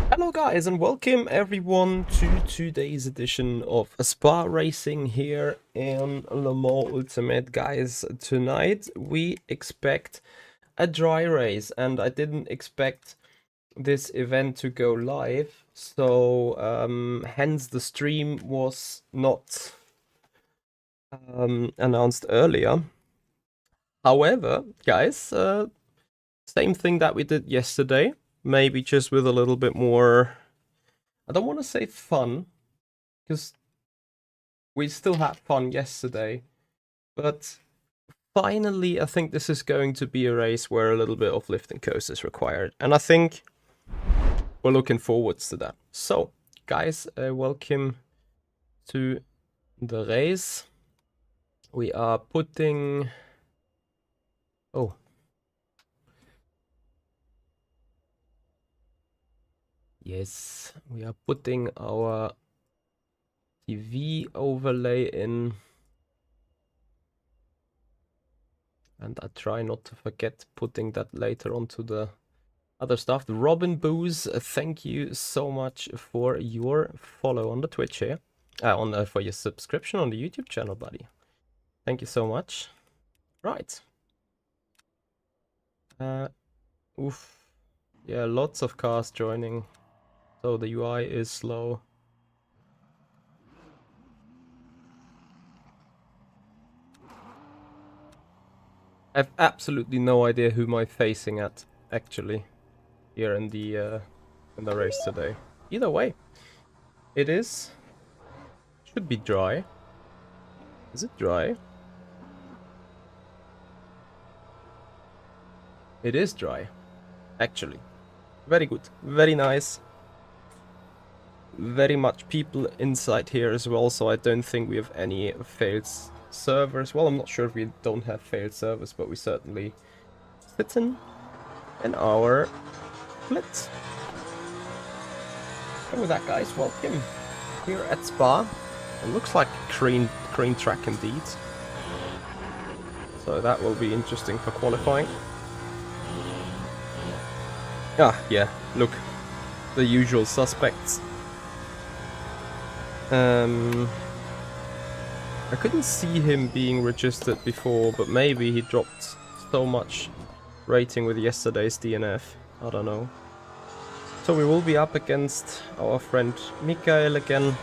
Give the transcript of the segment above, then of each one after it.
Hello guys and welcome everyone to today's edition of Spa Racing here in Le Mans Ultimate. Guys, tonight we expect a dry race and I didn't expect this event to go live, so hence the stream was not announced earlier. However, guys, same thing that we did yesterday, maybe just with a little bit more, I don't want to say fun, because we still had fun yesterday, but finally I think this is going to be a race where a little bit of lift and coast is required, and I think we're looking forwards to that. So, guys, welcome to the race. We are putting... Oh. Yes, we are putting our TV overlay in. And I try not to forget putting that later onto the other stuff. Robin Booze, thank you so much for your follow on the Twitch here. For your subscription on the YouTube channel, buddy. Thank you so much. Right. Oof. Yeah, lots of cars joining. So the UI is slow. I have absolutely no idea who I'm facing at, actually, here in the race today. Either way, it is... should be dry. Is it dry? It is dry, actually. Very good, very nice. Very much people inside here as well, so I don't think we have any failed servers. Well, I'm not sure if we don't have failed servers, but we certainly sit in our blitz. And with that, guys, welcome here at Spa. It looks like a crane track indeed. So that will be interesting for qualifying. Ah, yeah, look, the usual suspects. I couldn't see him being registered before, but maybe he dropped so much rating with yesterday's DNF. I don't know. So we will be up against our friend Mikael again.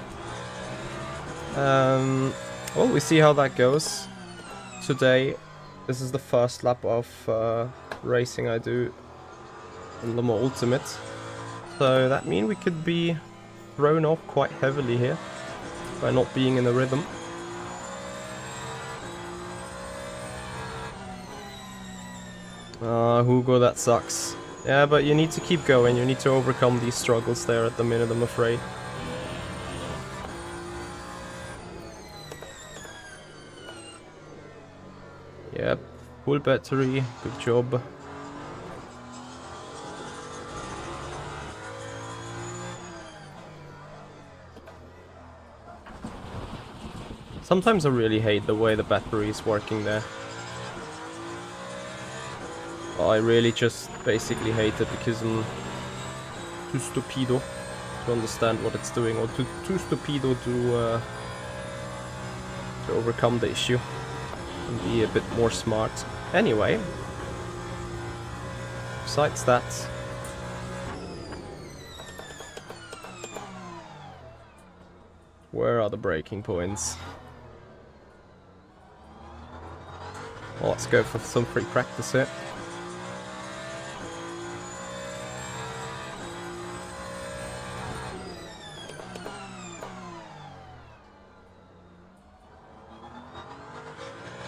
Well, we see how that goes. Today, this is the first lap of racing I do in Le Mans Ultimate. So that means we could be thrown off quite heavily here by not being in the rhythm. Hugo, that sucks. Yeah, but you need to keep going. You need to overcome these struggles there at the minute, I'm afraid. Yep, full battery. Good job. Sometimes I really hate the way the battery is working there. I really just basically hate it because I'm too stupido to understand what it's doing, or too stupido to overcome the issue and be a bit more smart. Anyway, besides that, where are the braking points? Well, let's go for some free practice here.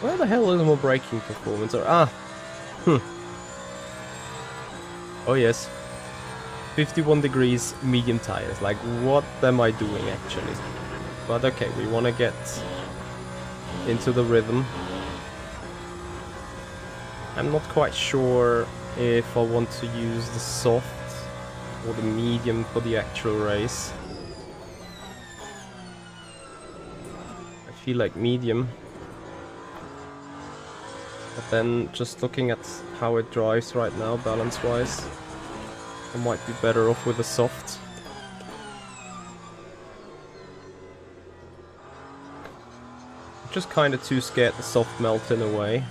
Where the hell is my braking performance? Oh yes. 51 degrees, medium tires. Like, what am I doing actually? But okay, we want to get into the rhythm. I'm not quite sure if I want to use the soft or the medium for the actual race. I feel like medium. But then, just looking at how it drives right now, balance-wise, I might be better off with a soft. I'm just kind of too scared the soft melt in a way.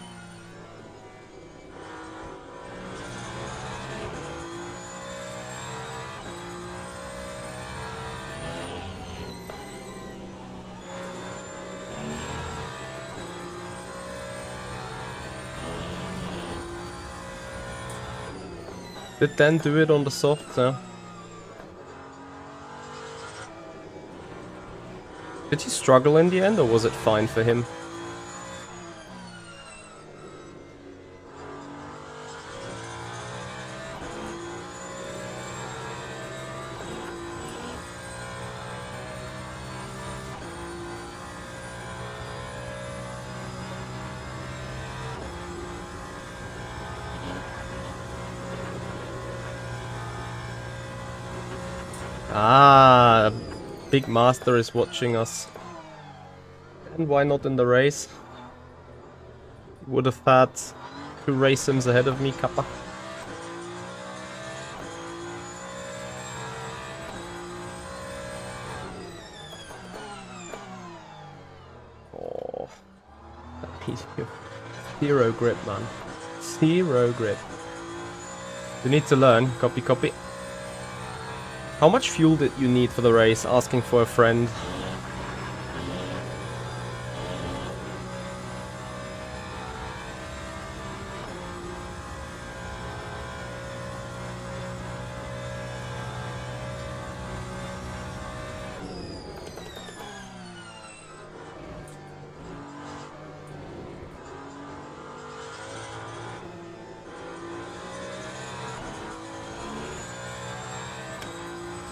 Did Dan do it on the soft? Did he struggle in the end, or was it fine for him? Ah, Big Master is watching us. And why not in the race? Would have had 2 race sims ahead of me, Kappa. Oh, zero grip, man. Zero grip. You need to learn. Copy, copy. How much fuel did you need for the race? Asking for a friend.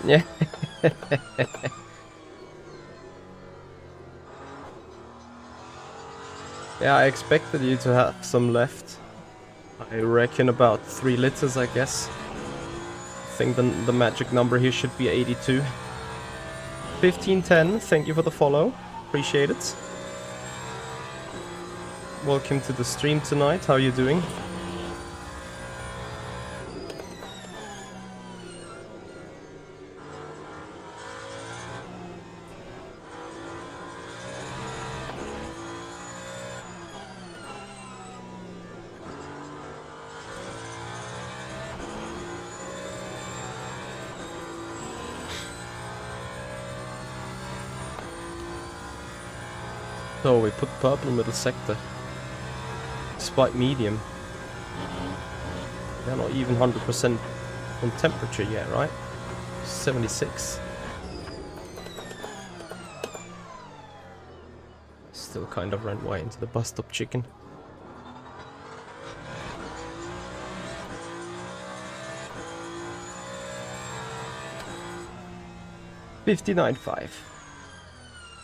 Yeah. Yeah, I expected you to have some left. I reckon about 3 liters, I guess. I think the magic number here should be 82. 1510, thank you for the follow. Appreciate it. Welcome to the stream tonight. How are you doing? So we put purple middle sector. Despite medium. They're not even 100% on temperature yet, right? 76. Still kind of ran way into the bus stop chicken. $59.5.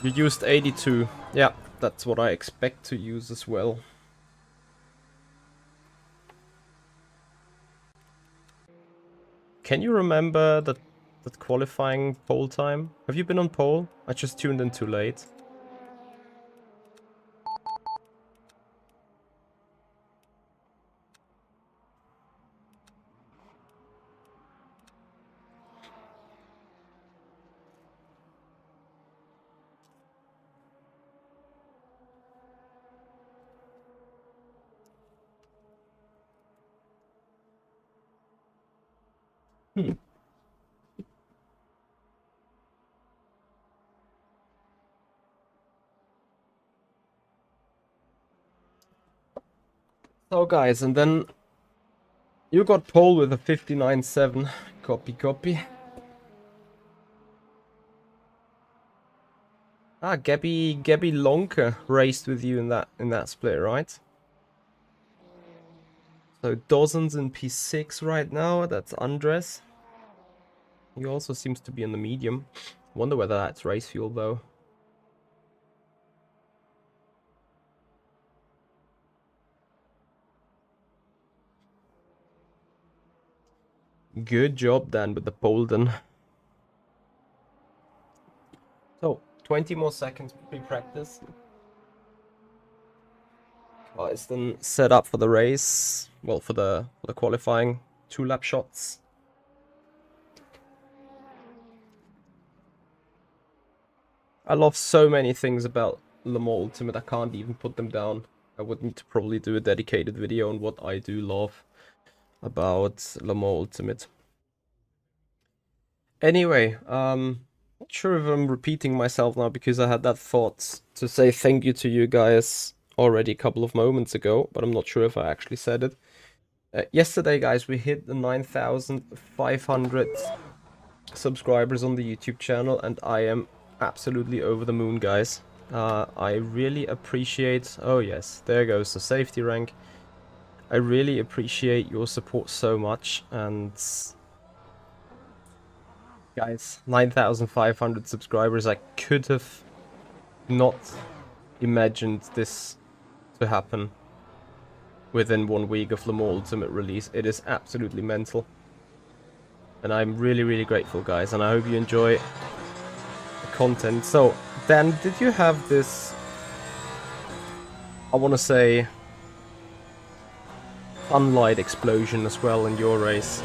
You used 82. Yeah, that's what I expect to use as well. Can you remember that qualifying pole time? Have you been on pole? I just tuned in too late. So guys, and then you got pole with a 59.7. Copy, copy. Ah, Gabby Lonker raced with you in that split, right? So Dozens in P6 right now. That's Andres. He also seems to be in the medium. Wonder whether that's race fuel though. Good job, Dan, with the pole then. So, 20 more seconds pre-practice. It's then set up for the race. Well, for the qualifying 2 lap shots. I love so many things about Le Mans Ultimate, I can't even put them down. I would need to probably do a dedicated video on what I do love about Le Mans Ultimate. Anyway, not sure if I'm repeating myself now because I had that thought to say thank you to you guys already a couple of moments ago, but I'm not sure if I actually said it. Yesterday, guys, we hit the 9,500 subscribers on the YouTube channel, and I am absolutely over the moon, guys. I really appreciate... Oh yes, there goes the safety rank. I really appreciate your support so much, and... Guys, 9,500 subscribers. I could have not imagined this to happen within 1 week of Le Mans Ultimate release. It is absolutely mental. And I'm really, really grateful, guys, and I hope you enjoy the content. So, Dan, did you have this, I want to say, sunlight explosion as well in your race?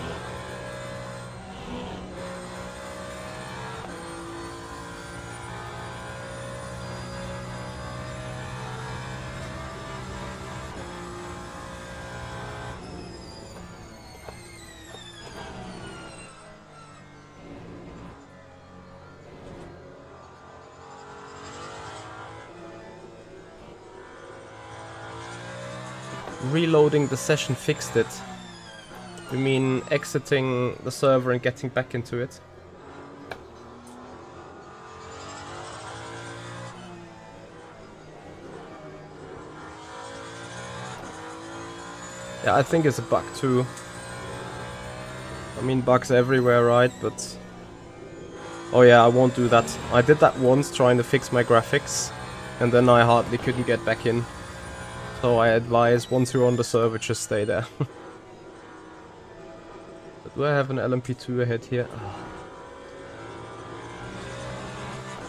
Reloading the session fixed it. You mean exiting the server and getting back into it? Yeah, I think it's a bug too. I mean, bugs everywhere, right? But... Oh yeah, I won't do that. I did that once trying to fix my graphics, and then I hardly couldn't get back in. So I advise, once you're on the server, just stay there. But do I have an LMP2 ahead here?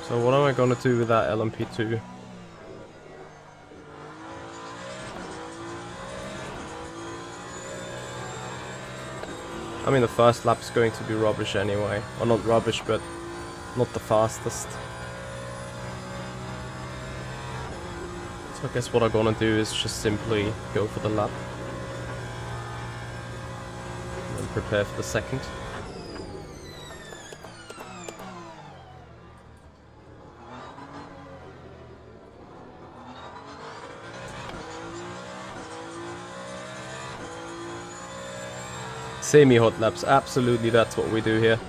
So what am I gonna do with that LMP2? I mean, the first lap's going to be rubbish anyway. Or not rubbish, but not the fastest. So I guess what I'm gonna do is just simply go for the lap. And then prepare for the second. Semi-hot laps, absolutely, that's what we do here.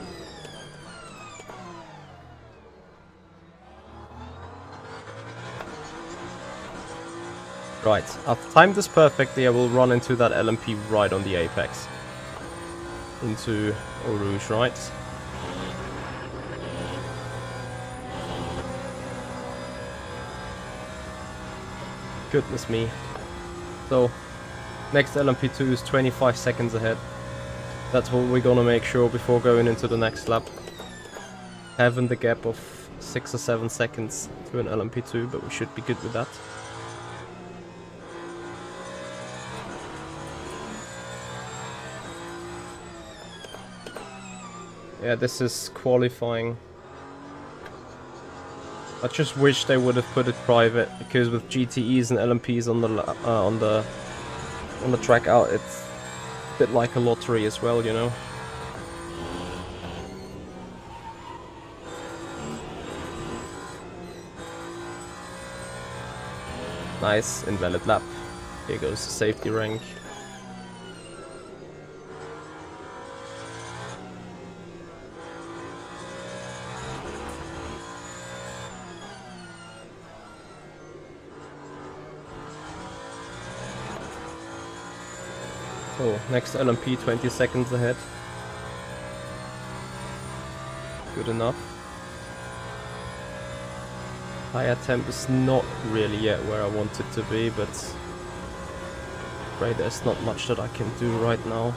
Right, I've timed this perfectly. I will run into that LMP right on the apex. Into Eau Rouge, right? Goodness me. So, next LMP2 is 25 seconds ahead. That's what we're gonna make sure before going into the next lap. Having the gap of 6 or 7 seconds to an LMP2, but we should be good with that. Yeah, this is qualifying. I just wish they would have put it private, because with GTEs and LMPs on the track out, it's a bit like a lottery as well, you know. Nice, invalid lap. Here goes the safety rank. Oh, next LMP 20 seconds ahead. Good enough. Tire temp is not really yet where I want it to be, but afraid there's not much that I can do right now.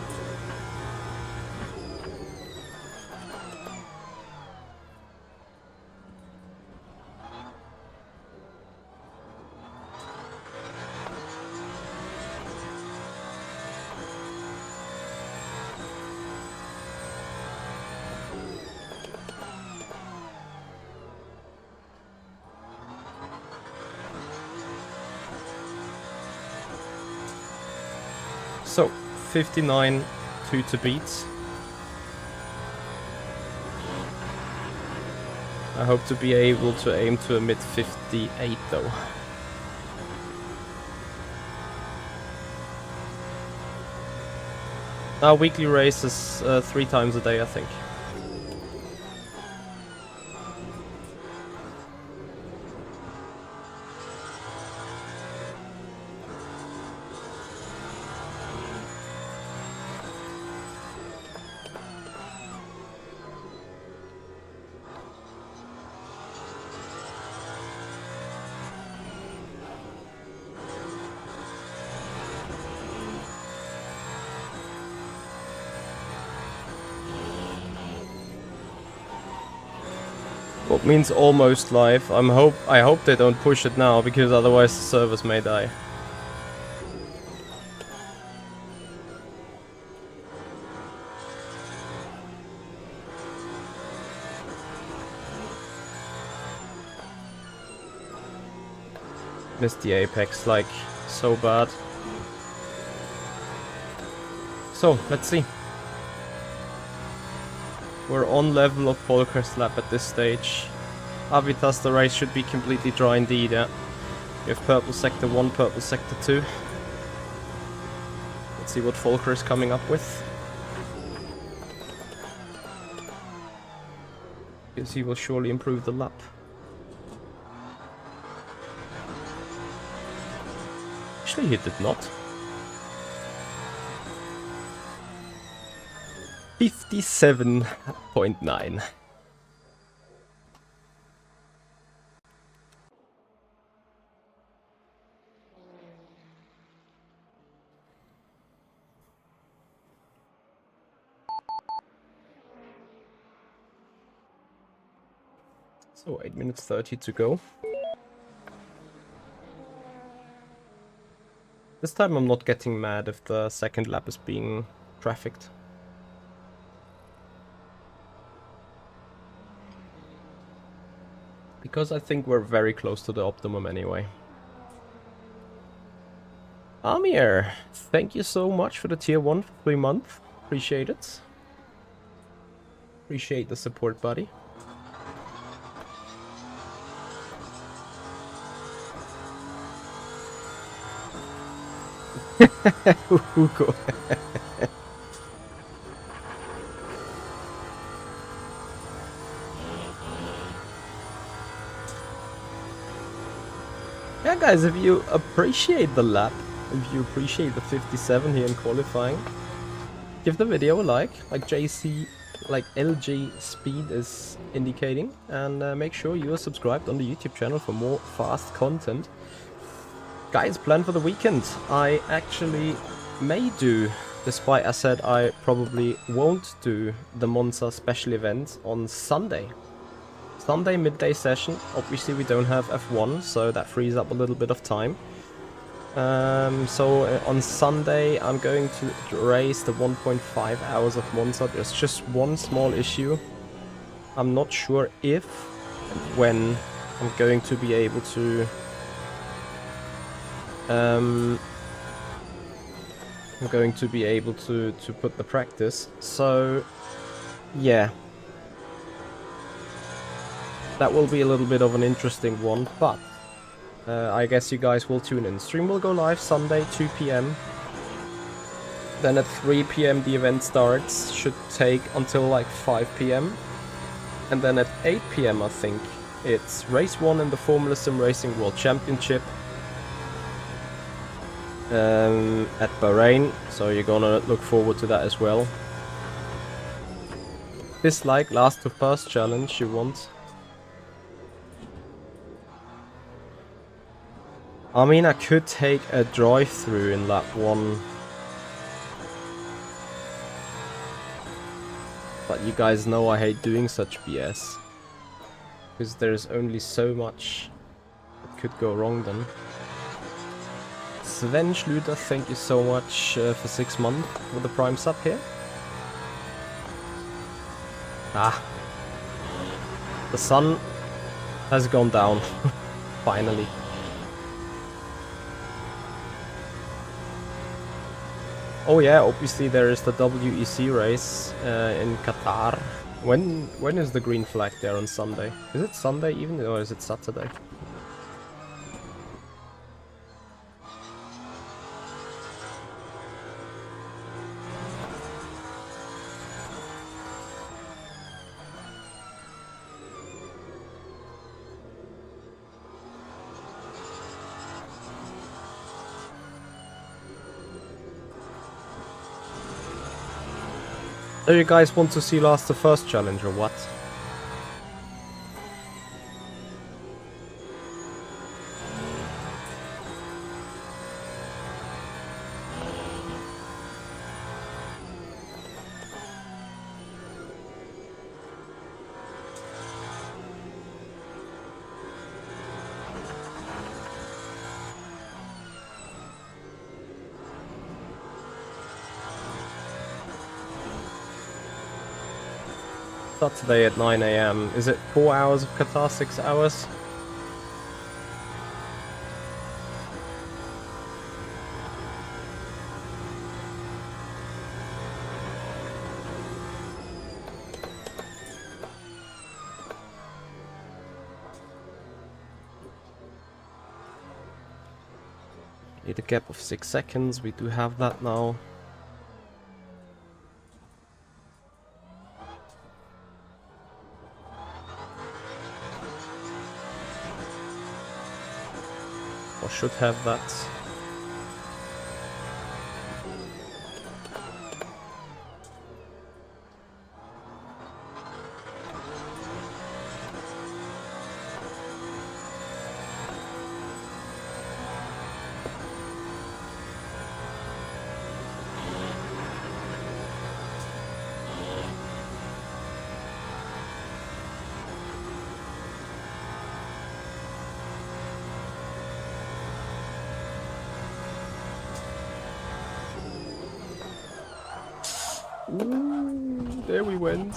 So, 59, 2 to beat. I hope to be able to aim to a mid 58 though. Our weekly race is 3 times a day, I think. What means almost live. I hope they don't push it now, because otherwise the servers may die. Missed the apex, like, so bad. So, let's see. We're on level of Polkar's lap at this stage. Avitas, the race should be completely dry indeed, yeah. We have purple sector 1, purple sector 2. Let's see what Volker is coming up with. Because he will surely improve the lap. Actually, he did not. 57.9. So 8 minutes 30 to go. This time I'm not getting mad if the second lap is being trafficked. Because I think we're very close to the optimum anyway. Amir, thank you so much for the tier 1 for 3 months. Appreciate it. Appreciate the support, buddy. Hugo. Yeah, guys, if you appreciate the lap, if you appreciate the 57 here in qualifying, give the video a like JC, like LG Speed is indicating, and make sure you are subscribed on the YouTube channel for more fast content. Guys, plan for the weekend. I actually may do, despite I said I probably won't do the Monza special event on Sunday. Sunday midday session. Obviously we don't have F1, so that frees up a little bit of time. So on Sunday I'm going to race the 1.5 hours of Monza. There's just one small issue. I'm not sure if and when I'm going to be able to put the practice. So yeah, that will be a little bit of an interesting one, but I guess you guys will tune in. Stream will go live Sunday 2 PM. Then at 3 PM the event starts. Should take until like 5 PM. And then at 8 PM I think it's race 1 in the Formula Simracing World Championship at Bahrain. So you're gonna look forward to that as well. Dislike last to first challenge you want. I mean, I could take a drive-through in lap 1. But you guys know I hate doing such BS. Because there's only so much that could go wrong then. Sven Schluter, thank you so much for 6 months with the Prime sub here. Ah. The sun has gone down. Finally. Oh yeah, obviously there is the WEC race in Qatar. When is the green flag there on Sunday? Is it Sunday even, or is it Saturday? Do you guys want to see last the first challenge or what? Saturday at 9 AM. Is it 4 hours of Qatar, 6 hours? Need a gap of 6 seconds. We do have that now. Or should have that. Ooh, there we went.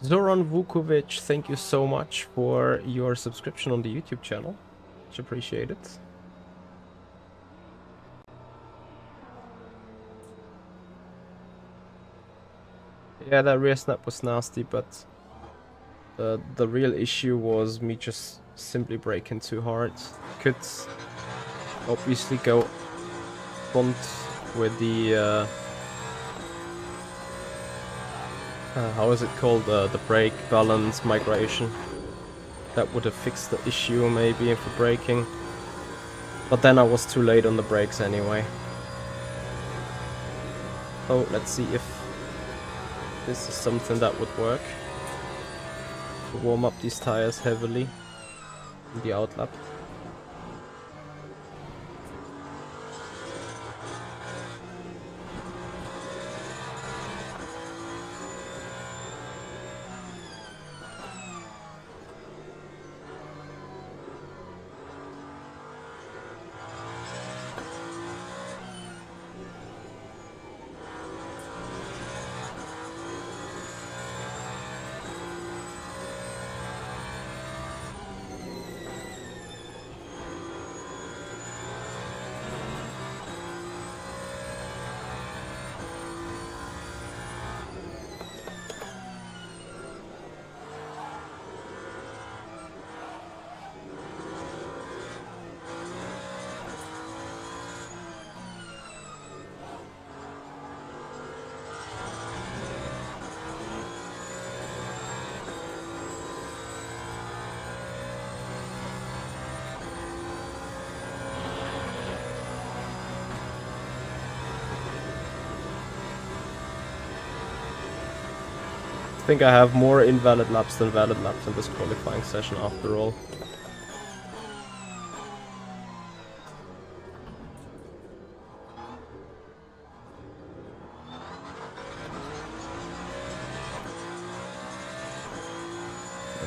Zoran Vukovic, thank you so much for your subscription on the YouTube channel. Much appreciated. Yeah, that rear snap was nasty, but the real issue was me just simply braking too hard. Could obviously go front with the how is it called, the brake balance migration. That would have fixed the issue maybe for braking, but then I was too late on the brakes anyway. So let's see if this is something that would work. Warm up these tires heavily in the outlap. I think I have more invalid laps than valid laps in this qualifying session after all.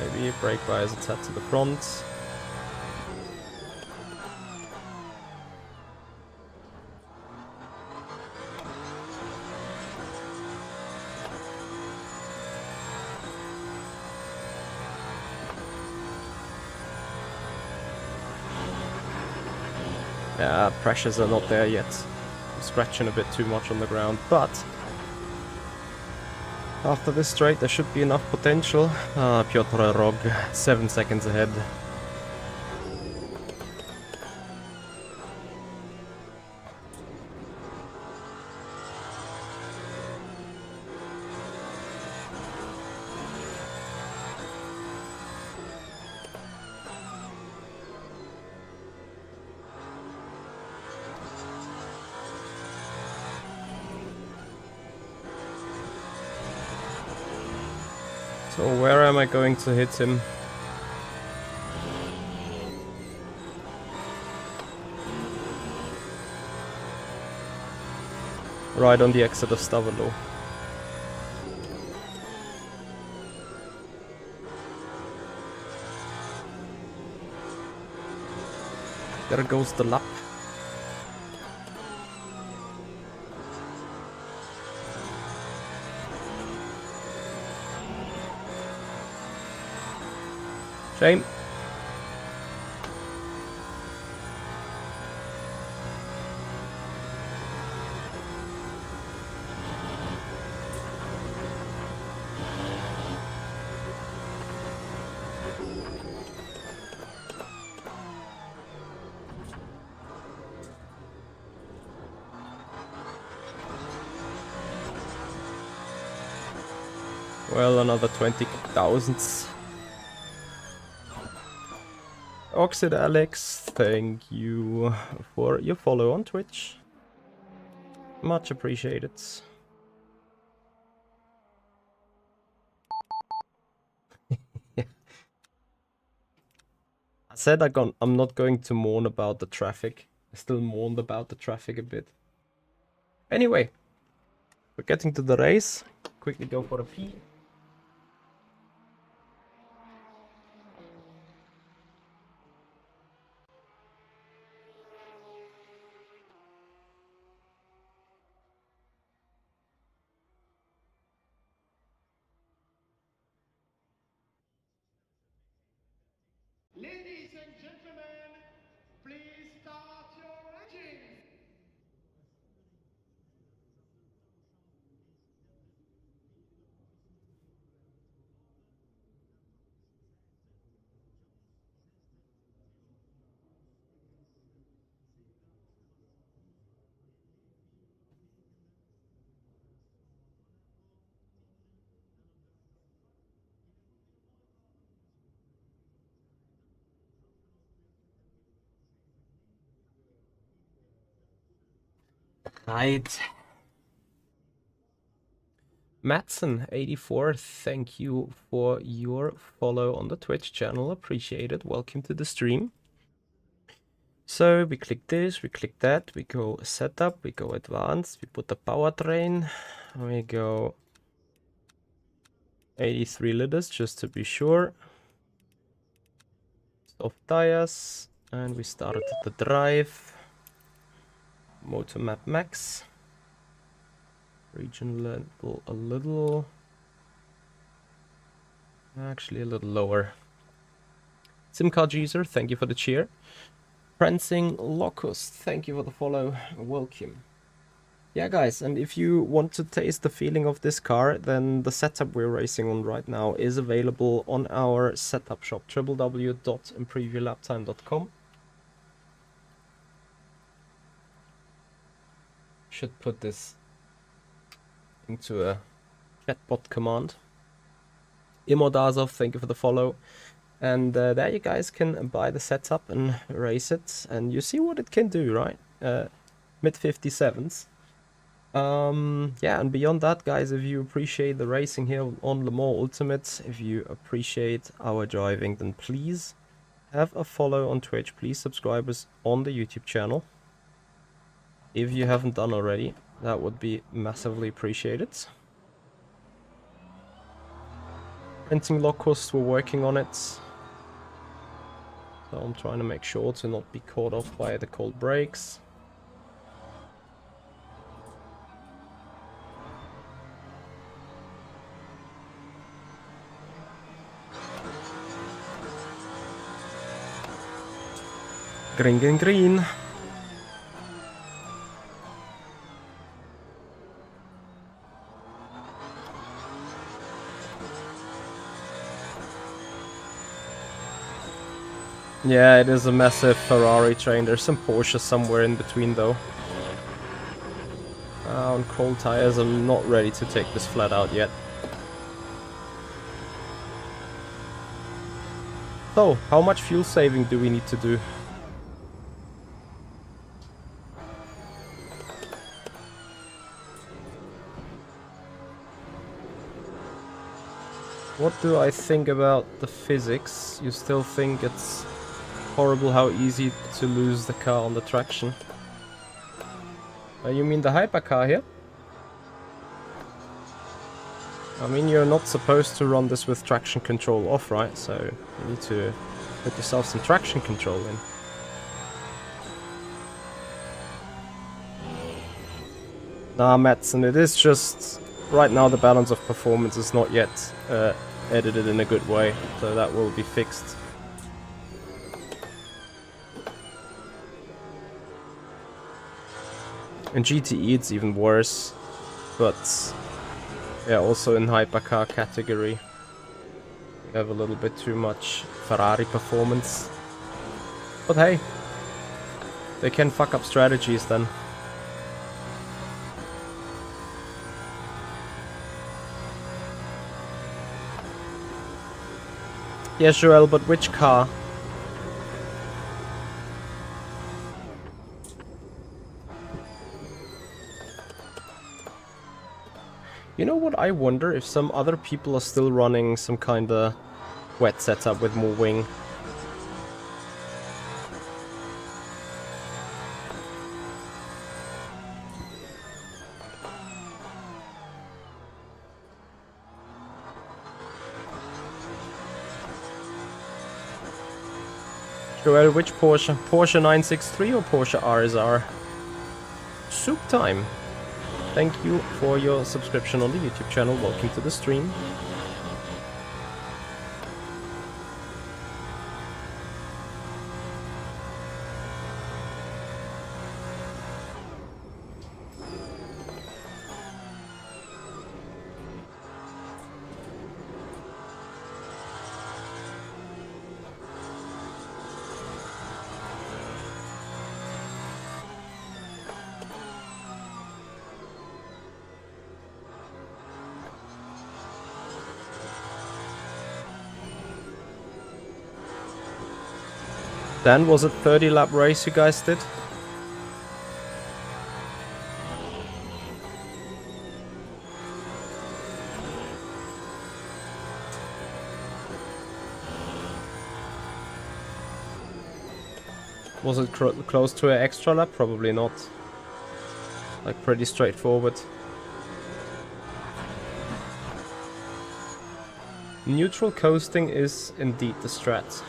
Maybe brake bias a tad to the front. Yeah, pressures are not there yet. I'm scratching a bit too much on the ground, but after this straight there should be enough potential. Piotr Rog, 7 seconds ahead. So where am I going to hit him? Right on the exit of Stavelo. There goes the lap. Shame. Well, another 20,000. Oxid Alex, thank you for your follow on Twitch. Much appreciated. I said I'm not going to mourn about the traffic. I still mourned about the traffic a bit. Anyway, we're getting to the race. Quickly go for a pee. Ladies and gentlemen, please start your engines. Right. Matson84, thank you for your follow on the Twitch channel. Appreciate it. Welcome to the stream. So we click this, we click that, we go setup, we go advanced, we put the powertrain, we go 83 liters just to be sure. Soft tires, and we started the drive. Motor map max. Region level a little. Actually a little lower. Simcar user, thank you for the cheer. Prancing Locust, thank you for the follow. Welcome. Yeah, guys, and if you want to taste the feeling of this car, then the setup we're racing on right now is available on our setup shop, www.impreviewlaptime.com. Should put this into a chatbot command. Imodazov, thank you for the follow. And there you guys can buy the setup and race it, and you see what it can do, right? Mid 57s. Yeah, and beyond that, guys, if you appreciate the racing here on Le Mans Ultimate, if you appreciate our driving, then please have a follow on Twitch. Please subscribe us on the YouTube channel. If you haven't done already, that would be massively appreciated. Printing Locust, we're working on it. So I'm trying to make sure to not be caught off by the cold brakes. Green, green, green. Yeah, it is a massive Ferrari train. There's some Porsche somewhere in between though. On cold tires, I'm not ready to take this flat out yet. So, how much fuel saving do we need to do? What do I think about the physics? You still think it's horrible how easy to lose the car on the traction? You mean the hypercar here? I mean, you're not supposed to run this with traction control off, right? So you need to put yourself some traction control in. Nah, Madsen, it is just... Right now the balance of performance is not yet edited in a good way, so that will be fixed. In GTE it's even worse, but yeah, also in Hypercar category you have a little bit too much Ferrari performance. But hey, they can fuck up strategies then. Yeah, Joel, but which car? You know what, I wonder if some other people are still running some kinda wet setup with more wing. Joel, which Porsche? Porsche 963 or Porsche RSR? Soup time! Thank you for your subscription on the YouTube channel. Welcome to the stream. Dan, was it 30 lap race you guys did? Was it close to an extra lap? Probably not. Like pretty straightforward. Neutral coasting is indeed the strat.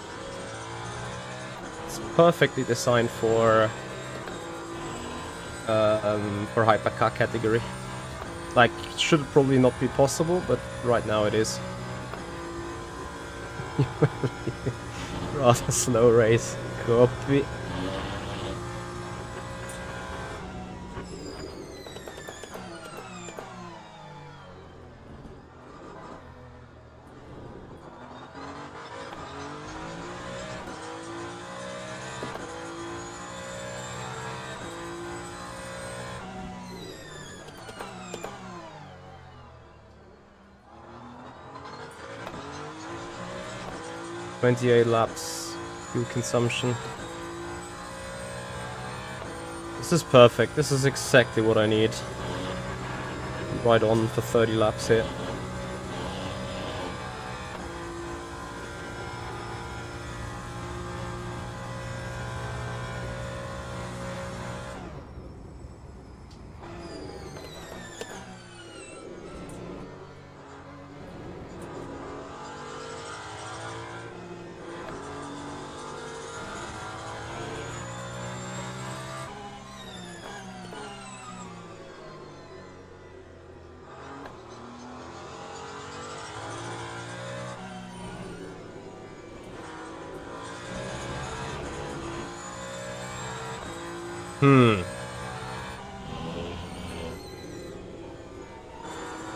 Perfectly designed for hypercar category. Like, it should probably not be possible, but right now it is. Rather slow race. Copy. .28 laps, fuel consumption. This is perfect. This is exactly what I need. Right on for 30 laps here.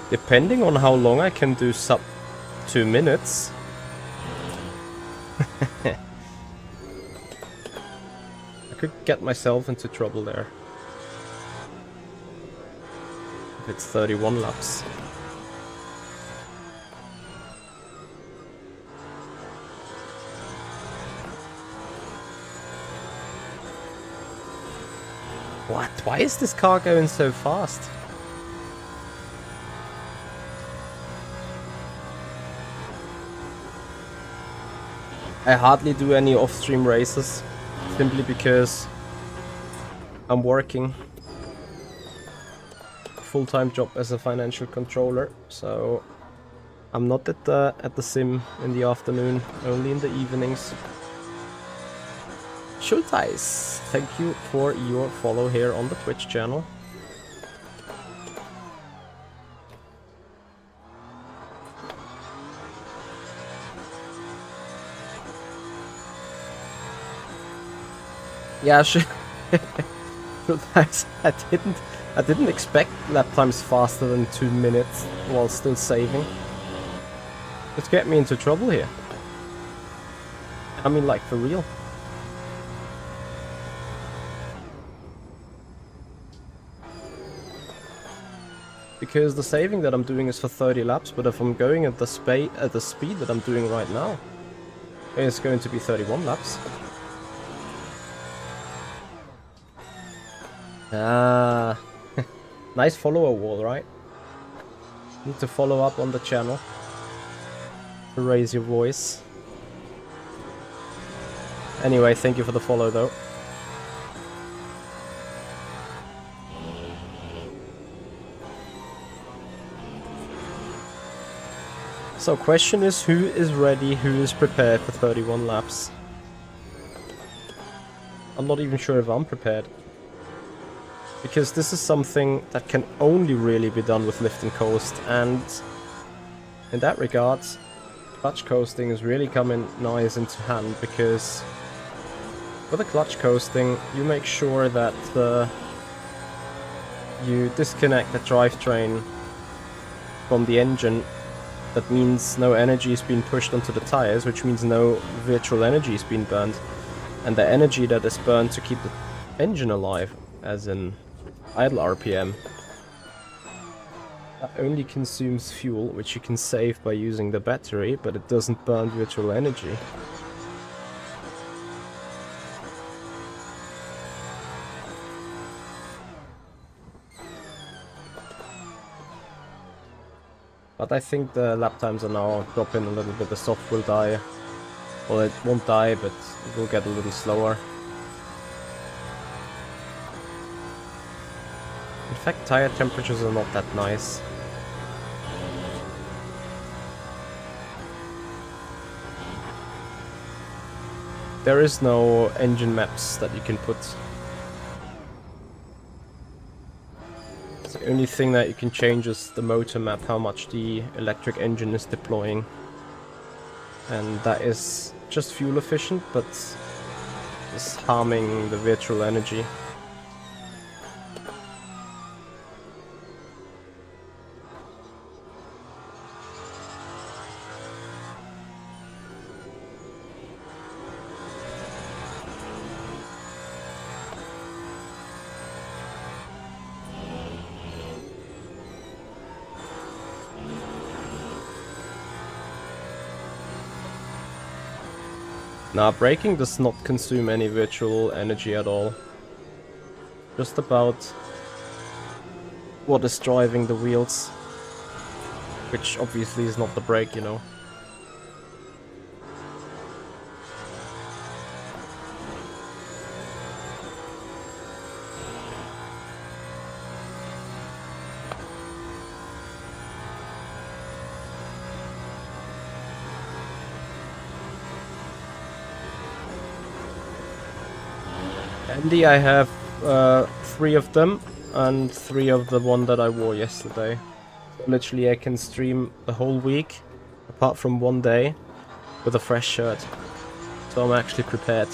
Depending on how long I can do sub 2 minutes. I could get myself into trouble there. If it's 31 laps. What? Why is this car going so fast? I hardly do any off-stream races, simply because I'm working a full-time job as a financial controller, so I'm not at the sim in the afternoon, only in the evenings. Schulteis, thank you for your follow here on the Twitch channel. Yeah, Schulteis, I didn't expect lap times faster than 2 minutes while still saving. It's get me into trouble here. I mean, like, for real. Because the saving that I'm doing is for 30 laps, but if I'm going at the speed that I'm doing right now, it's going to be 31 laps. Ah, nice follower wall, right? Need to follow up on the channel to raise your voice. Anyway, thank you for the follow though. So question is, who is ready, who is prepared for 31 laps? I'm not even sure if I'm prepared. Because this is something that can only really be done with lift and coast, and in that regard, clutch coasting is really coming nice into hand, because with the clutch coasting, you make sure that you disconnect the drivetrain from the engine. That means no energy is being pushed onto the tires, which means no virtual energy is being burned. And the energy that is burned to keep the engine alive, as in idle RPM, that only consumes fuel, which you can save by using the battery, but it doesn't burn virtual energy. But I think the lap times are now dropping a little bit. The soft will die. Well, it won't die, but it will get a little slower. In fact, tire temperatures are not that nice. There is no engine maps that you can put. The only thing that you can change is the motor map, how much the electric engine is deploying. And that is just fuel efficient, but is harming the virtual energy. Now, braking does not consume any virtual energy at all. Just about what is driving the wheels. Which obviously is not the brake, you know. Andy, I have 3 of them, and 3 of the one that I wore yesterday. So literally I can stream the whole week, apart from one day, with a fresh shirt. So I'm actually prepared.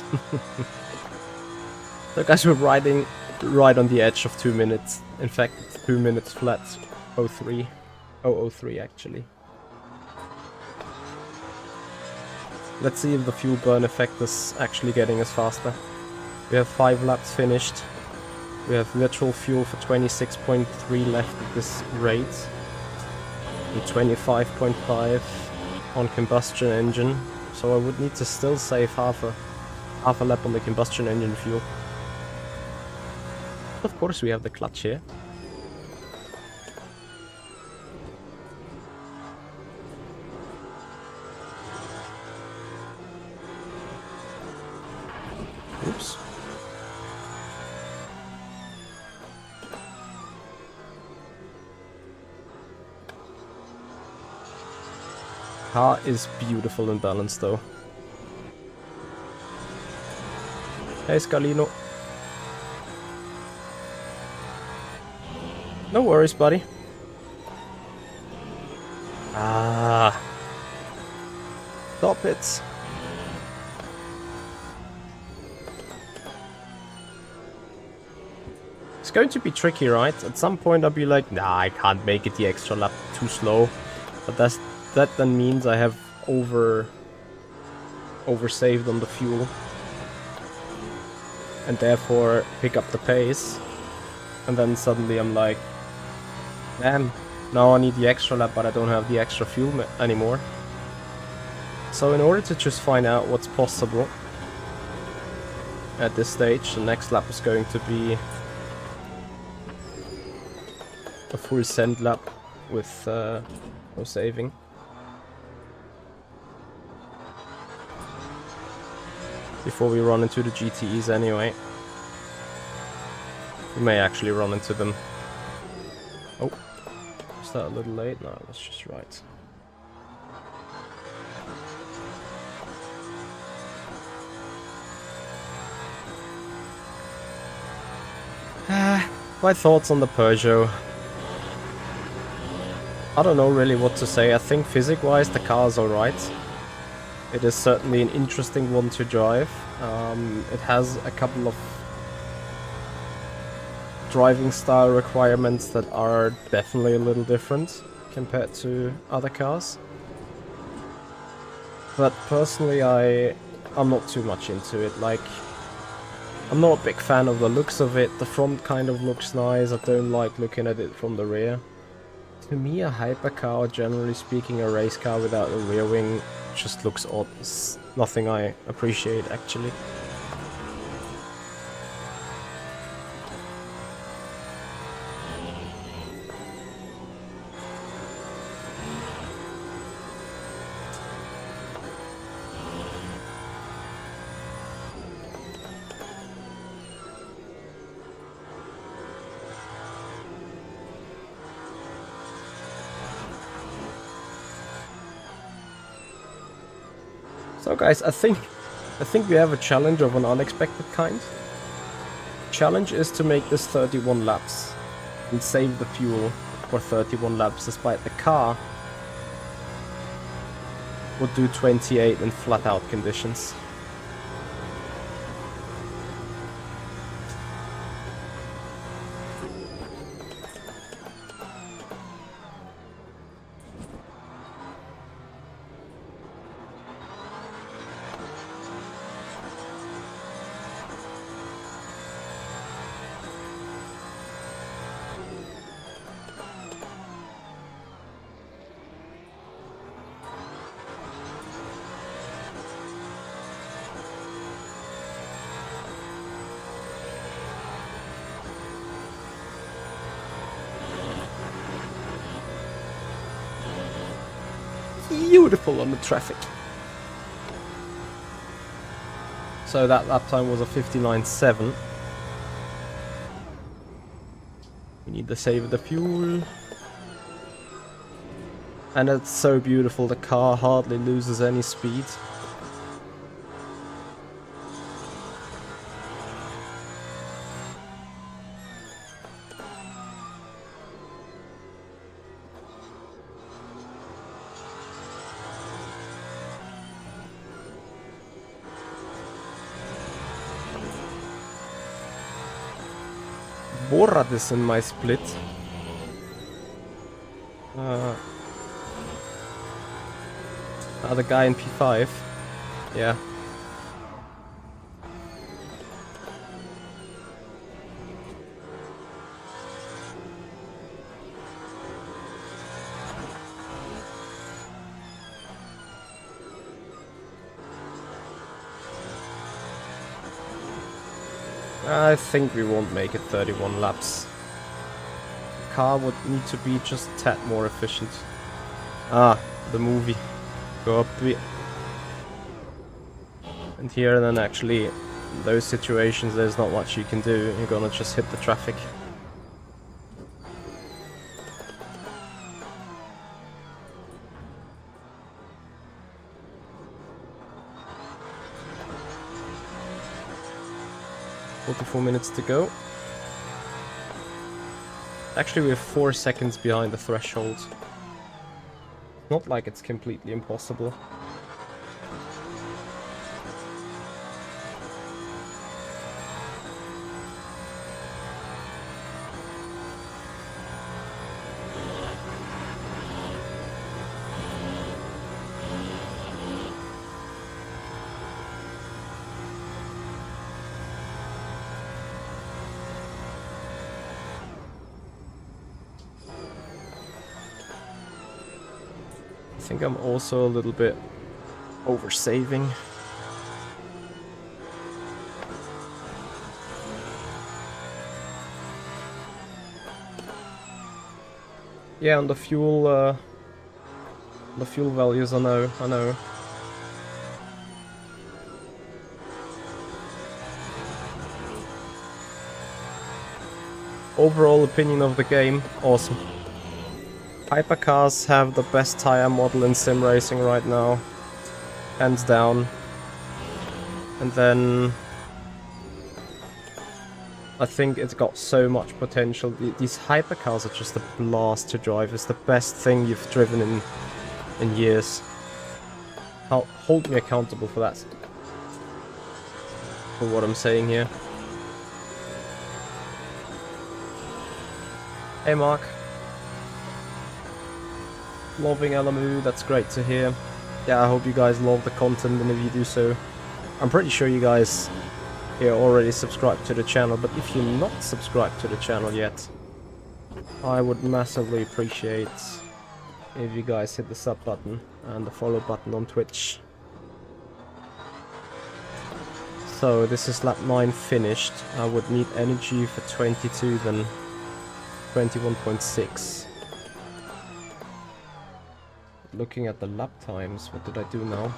So guys, we're riding right on the edge of 2 minutes. In fact, it's 2 minutes flat. 03. 003 actually. Let's see if the fuel burn effect is actually getting us faster. We have 5 laps finished. We have virtual fuel for 26.3 left at this rate. And 25.5 on combustion engine. So I would need to still save half a lap on the combustion engine fuel. Of course we have the clutch here. Car is beautiful and balanced though. Hey Scalino. No worries, buddy. Ah. Stop it. It's going to be tricky, right? At some point I'll be like, nah, I can't make it the extra lap, too slow. But that then means I have oversaved on the fuel. And therefore pick up the pace. And then suddenly I'm like, damn, now I need the extra lap, but I don't have the extra fuel anymore. So in order to just find out what's possible at this stage, the next lap is going to be a full send lap with no saving. Before we run into the GTEs anyway. We may actually run into them. Oh, is that a little late? No, that's just right. My thoughts on the Peugeot. I don't know really what to say. I think physics-wise the car is alright. It is certainly an interesting one to drive. It has a couple of driving style requirements that are definitely a little different compared to other cars. But personally I'm not too much into it. Like, I'm not a big fan of the looks of it. The front kind of looks nice. I don't like looking at it from the rear. To me, a hypercar, or generally speaking a race car without a rear wing, just looks odd. It's nothing I appreciate actually. So guys, I think we have a challenge of an unexpected kind. Challenge is to make this 31 laps and save the fuel for 31 laps, despite the car would do 28 in flat out conditions. Beautiful on the traffic. So that lap time was a 59.7. We need to save the fuel. And it's so beautiful, the car hardly loses any speed. Borat is in my split. The guy in P5. Yeah. I think we won't make it 31 laps. The car would need to be just a tad more efficient. Ah, the movie. Go up to it. And here then actually, in those situations there's not much you can do. You're gonna just hit the traffic. 44 minutes to go. Actually, we're 4 seconds behind the threshold. Not like it's completely impossible. I think I'm also a little bit over-saving. Yeah, and the fuel values, I know. Overall opinion of the game, awesome. Hypercars have the best tire model in sim racing right now, hands down. And then I think it's got so much potential. These hypercars are just a blast to drive. It's the best thing you've driven in years. Hold me accountable for that. For what I'm saying here. Hey Mark. Loving LMU, that's great to hear. Yeah, I hope you guys love the content, and if you do so, I'm pretty sure you guys here already subscribed to the channel, but if you're not subscribed to the channel yet, I would massively appreciate if you guys hit the sub button and the follow button on Twitch. So this is lap 9 finished. I would need energy for 22, then 21.6. Looking at the lap times, what did I do now?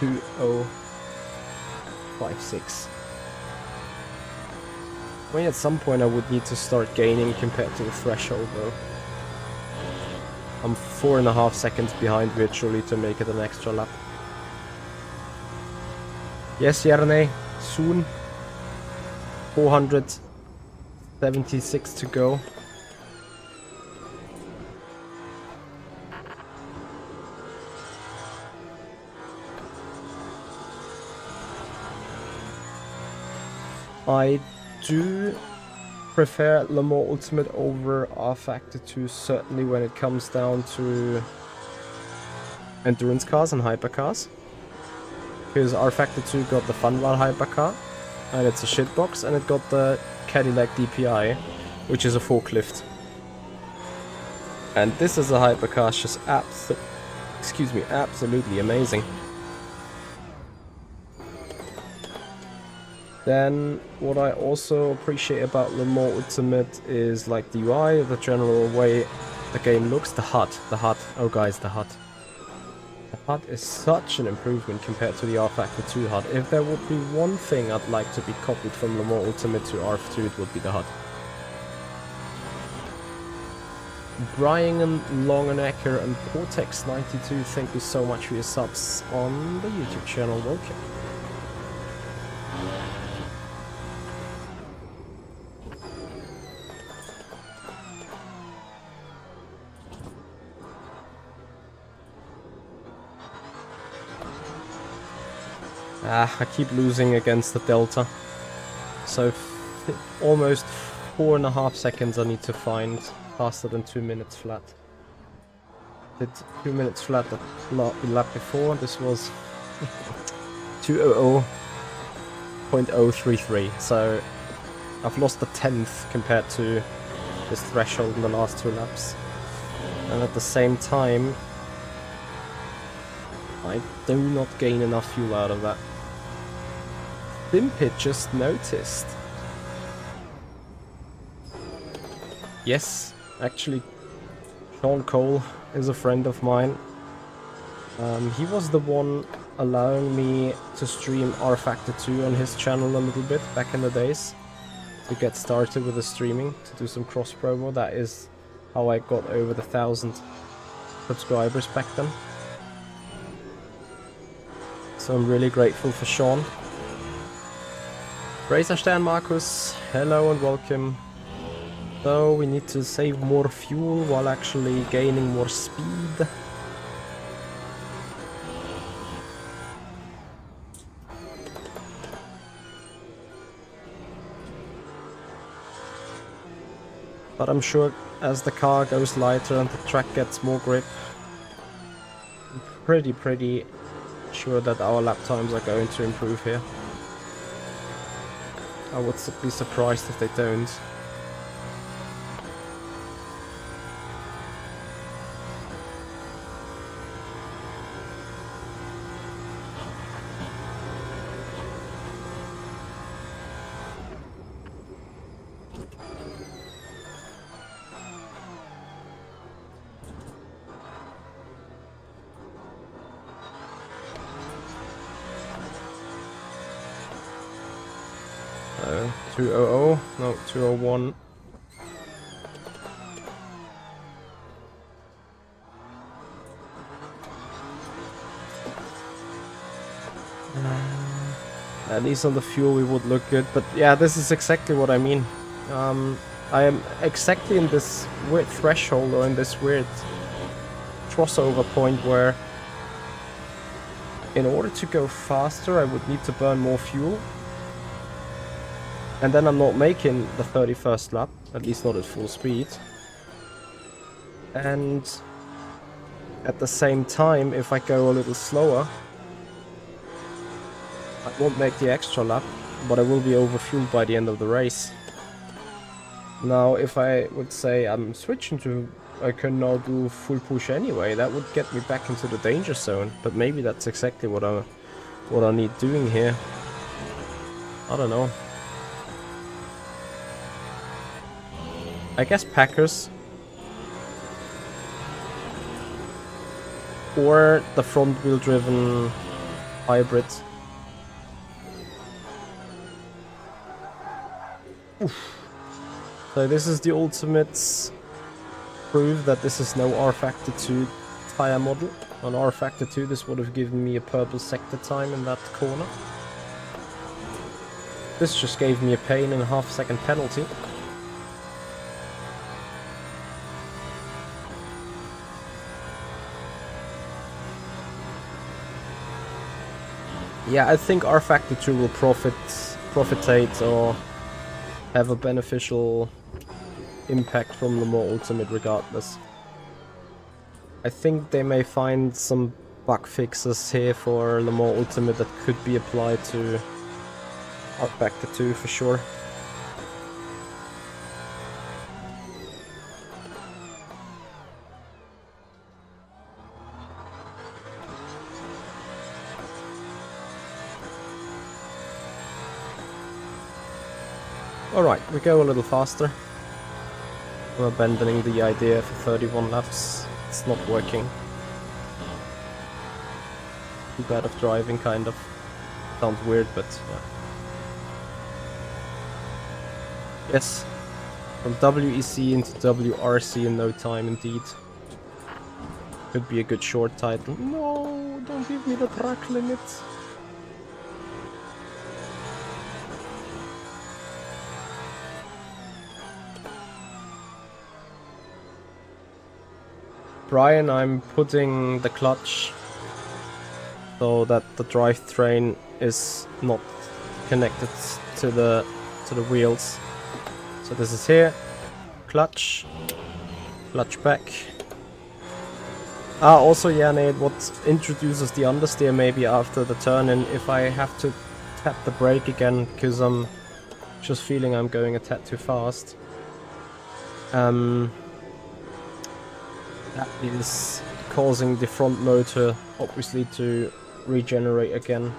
2056. I mean, at some point I would need to start gaining compared to the threshold though. I'm 4.5 seconds behind virtually to make it an extra lap. Yes, Yarne, soon. 476 to go. I do prefer Le Mans Ultimate over R Factor 2, certainly when it comes down to endurance cars and hypercars. Because R Factor 2 got the Funwell hypercar, and it's a shitbox, and it got the Cadillac DPI, which is a forklift. And this is a hypercar, it's just absolutely amazing. Then, what I also appreciate about Le Mans Ultimate is like the UI, the general way the game looks, the HUD, oh guys, the HUD. The HUD is such an improvement compared to the R Factor 2 HUD. If there would be one thing I'd like to be copied from Le Mans Ultimate to R2, it would be the HUD. Brian Longenecker and Cortex92, thank you so much for your subs on the YouTube channel, welcome. I keep losing against the Delta. So almost 4.5 seconds I need to find faster than 2 minutes flat. Did 2 minutes flat the lap before. This was 200.033. So I've lost a tenth compared to this threshold in the last 2 laps. And at the same time, I do not gain enough fuel out of that. Pimpit just noticed. Yes, actually, Sean Cole is a friend of mine. He was the one allowing me to stream R Factor 2 on his channel a little bit back in the days. To get started with the streaming, to do some cross promo. That is how I got over the 1,000 subscribers back then. So I'm really grateful for Sean. Razorstern Markus, hello and welcome. So we need to save more fuel while actually gaining more speed. But I'm sure as the car goes lighter and the track gets more grip, I'm pretty sure that our lap times are going to improve here. I would be surprised if they don't. So 200, no 201. At least on the fuel we would look good, but yeah, this is exactly what I mean. I am exactly in this weird threshold, or in this weird crossover point where in order to go faster I would need to burn more fuel. And then I'm not making the 31st lap, at least not at full speed. And at the same time, if I go a little slower, I won't make the extra lap, but I will be overfueled by the end of the race. Now, if I would say I'm switching to, I can now do full push anyway, that would get me back into the danger zone. But maybe that's exactly what I need doing here. I don't know. I guess Packers. Or the front wheel driven hybrid. Oof. So this is the ultimate proof that this is no R Factor 2 tire model. On R Factor 2 this would have given me a purple sector time in that corner. This just gave me a pain and a half-second penalty. Yeah, I think R Factor 2 will profitate or have a beneficial impact from Le Mans Ultimate regardless. I think they may find some bug fixes here for Le Mans Ultimate that could be applied to R Factor 2 for sure. Alright, we go a little faster. I'm abandoning the idea for 31 laps. It's not working. Too bad of driving, kind of. Sounds weird, but yeah. Yes. From WEC into WRC in no time, indeed. Could be a good short title. No, don't give me the track limit. Brian, I'm putting the clutch so that the drivetrain is not connected to the wheels. So this is here, clutch back. Also, yeah, Nate, what introduces the understeer maybe after the turn, and if I have to tap the brake again because I'm just feeling I'm going a tad too fast. That is causing the front motor obviously to regenerate again,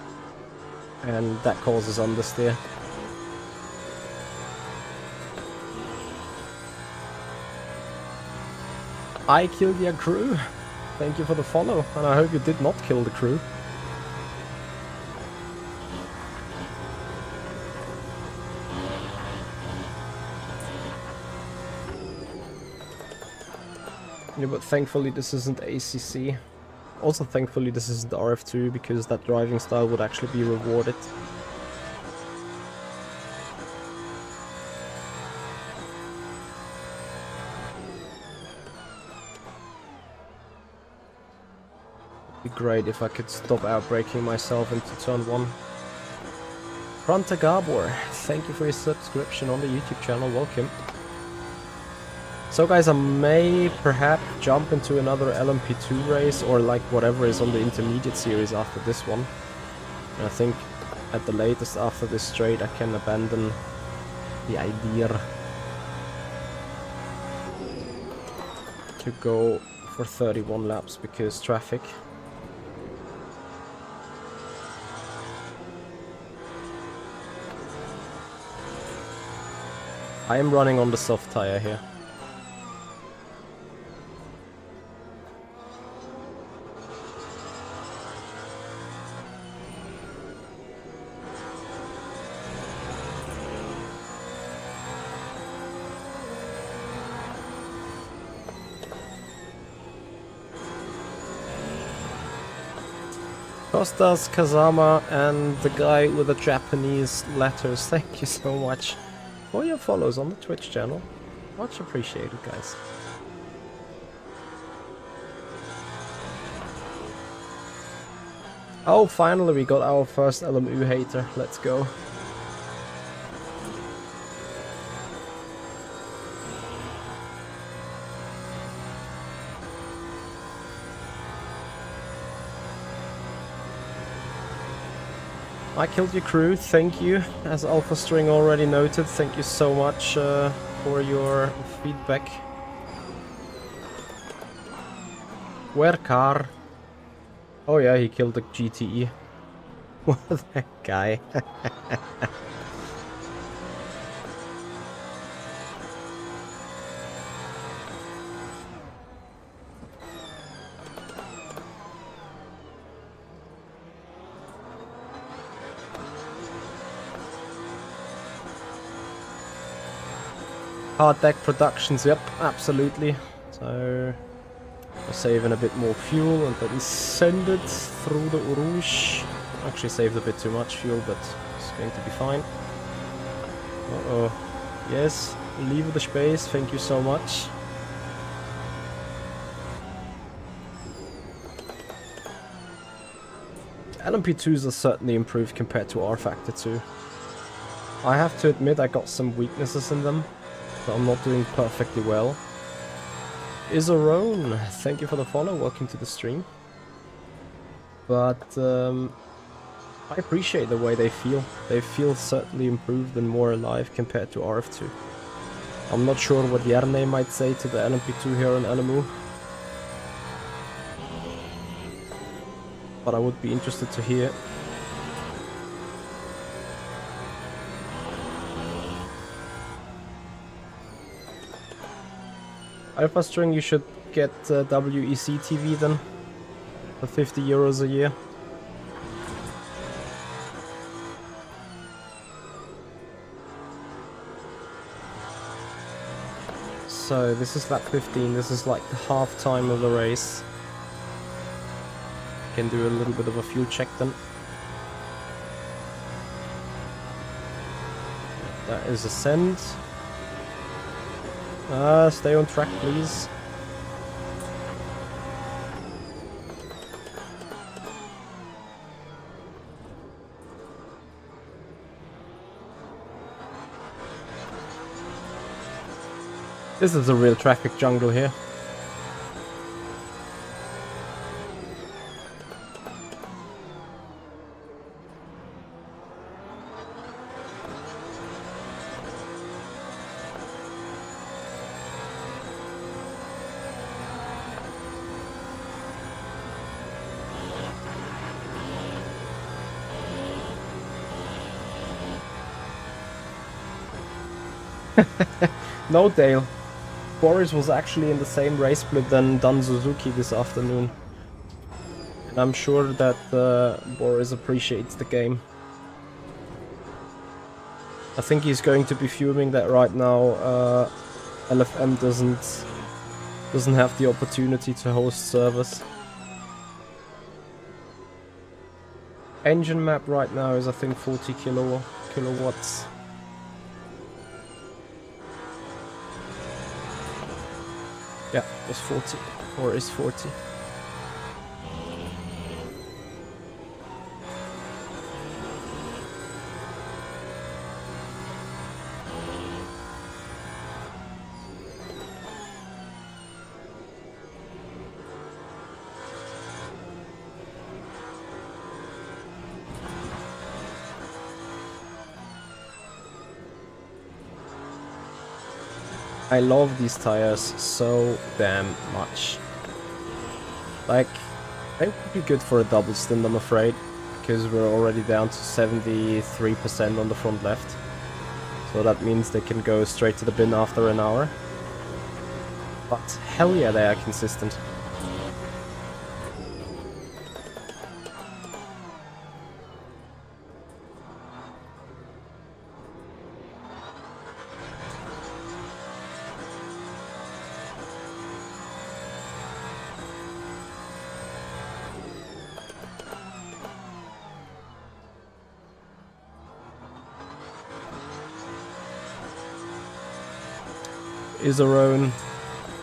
and that causes understeer. I killed your crew. Thank you for the follow, and I hope you did not kill the crew. Yeah, but thankfully this isn't ACC. Also thankfully this isn't RF2, because that driving style would actually be rewarded. Be great if I could stop outbraking myself into turn 1. Fronta Gabor, thank you for your subscription on the YouTube channel, welcome. So guys, I may perhaps jump into another LMP2 race or like whatever is on the intermediate series after this one. And I think at the latest after this straight I can abandon the idea to go for 31 laps because traffic. I am running on the soft tire here. Kostas, Kazama, and the guy with the Japanese letters, thank you so much for your follows on the Twitch channel. Much appreciated, guys. Oh, finally we got our first LMU hater. Let's go. I killed your crew, thank you. As Alpha String already noted, thank you so much for your feedback. Where car? Oh yeah, he killed the GTE. What a guy. Hard Deck Productions, yep, absolutely. So we're saving a bit more fuel and then send it through the Rouge. Actually saved a bit too much fuel, but it's going to be fine. Uh-oh. Yes, leave the space, thank you so much. LMP2s are certainly improved compared to R-Factor 2. I have to admit I got some weaknesses in them. I'm not doing perfectly well. Izarone, thank you for the follow, welcome to the stream. But I appreciate the way they feel. They feel certainly improved and more alive compared to RF2. I'm not sure what Jerne might say to the LMP2 here in LMU. But I would be interested to hear. Alpha String, you should get WEC TV then, for 50 euros a year. So this is lap 15, this is like the half time of the race. Can do a little bit of a fuel check then. That is a send. Stay on track, please. This is a real traffic jungle here. No, Dale. Boris was actually in the same race split than Dan Suzuki this afternoon. And I'm sure that Boris appreciates the game. I think he's going to be fuming that right now LFM doesn't have the opportunity to host servers. Engine map right now is I think 40 kilowatts. Yeah, it was 40, or is 40. I love these tires so damn much. Like, they would be good for a double stint, I'm afraid, because we're already down to 73% on the front left. So that means they can go straight to the bin after an hour. But hell yeah, they are consistent. Iserone,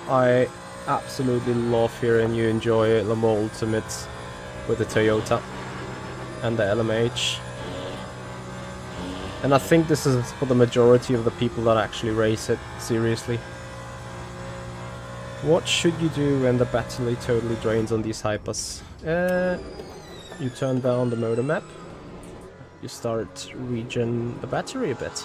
I absolutely love hearing you enjoy Le Mans Ultimate with the Toyota and the LMH. And I think this is for the majority of the people that actually race it seriously. What should you do when the battery totally drains on these hypers? You turn down the motor map. You start regen the battery a bit.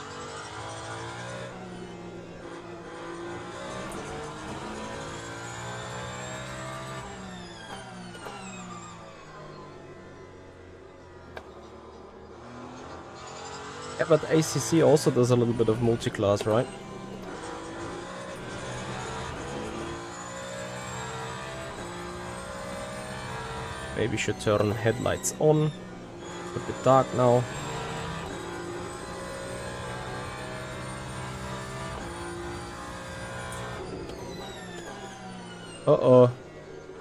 Yeah, but ACC also does a little bit of multi-class, right? Maybe should turn headlights on. It's a bit dark now. Uh-oh.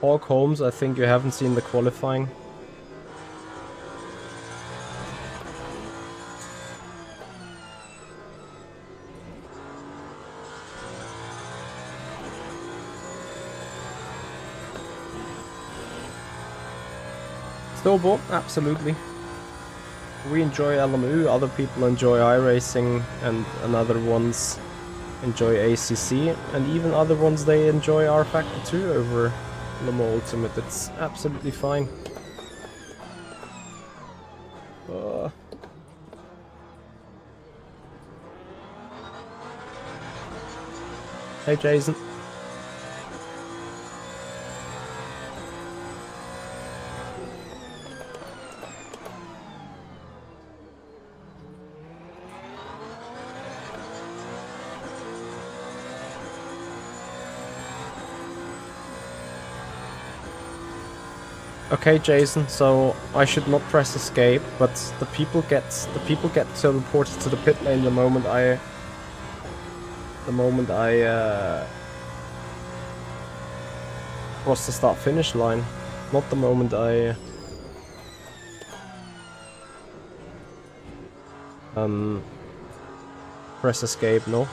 Hawk Holmes, I think you haven't seen the qualifying. Snowball, absolutely. We enjoy LMU, other people enjoy iRacing, and other ones enjoy ACC, and even other ones they enjoy R Factor 2 over Le Mans Ultimate. It's absolutely fine. Hey Jason. Okay, Jason. So I should not press escape, but the people get teleported to the pit lane the moment I cross the start-finish line, not the moment I press escape. No.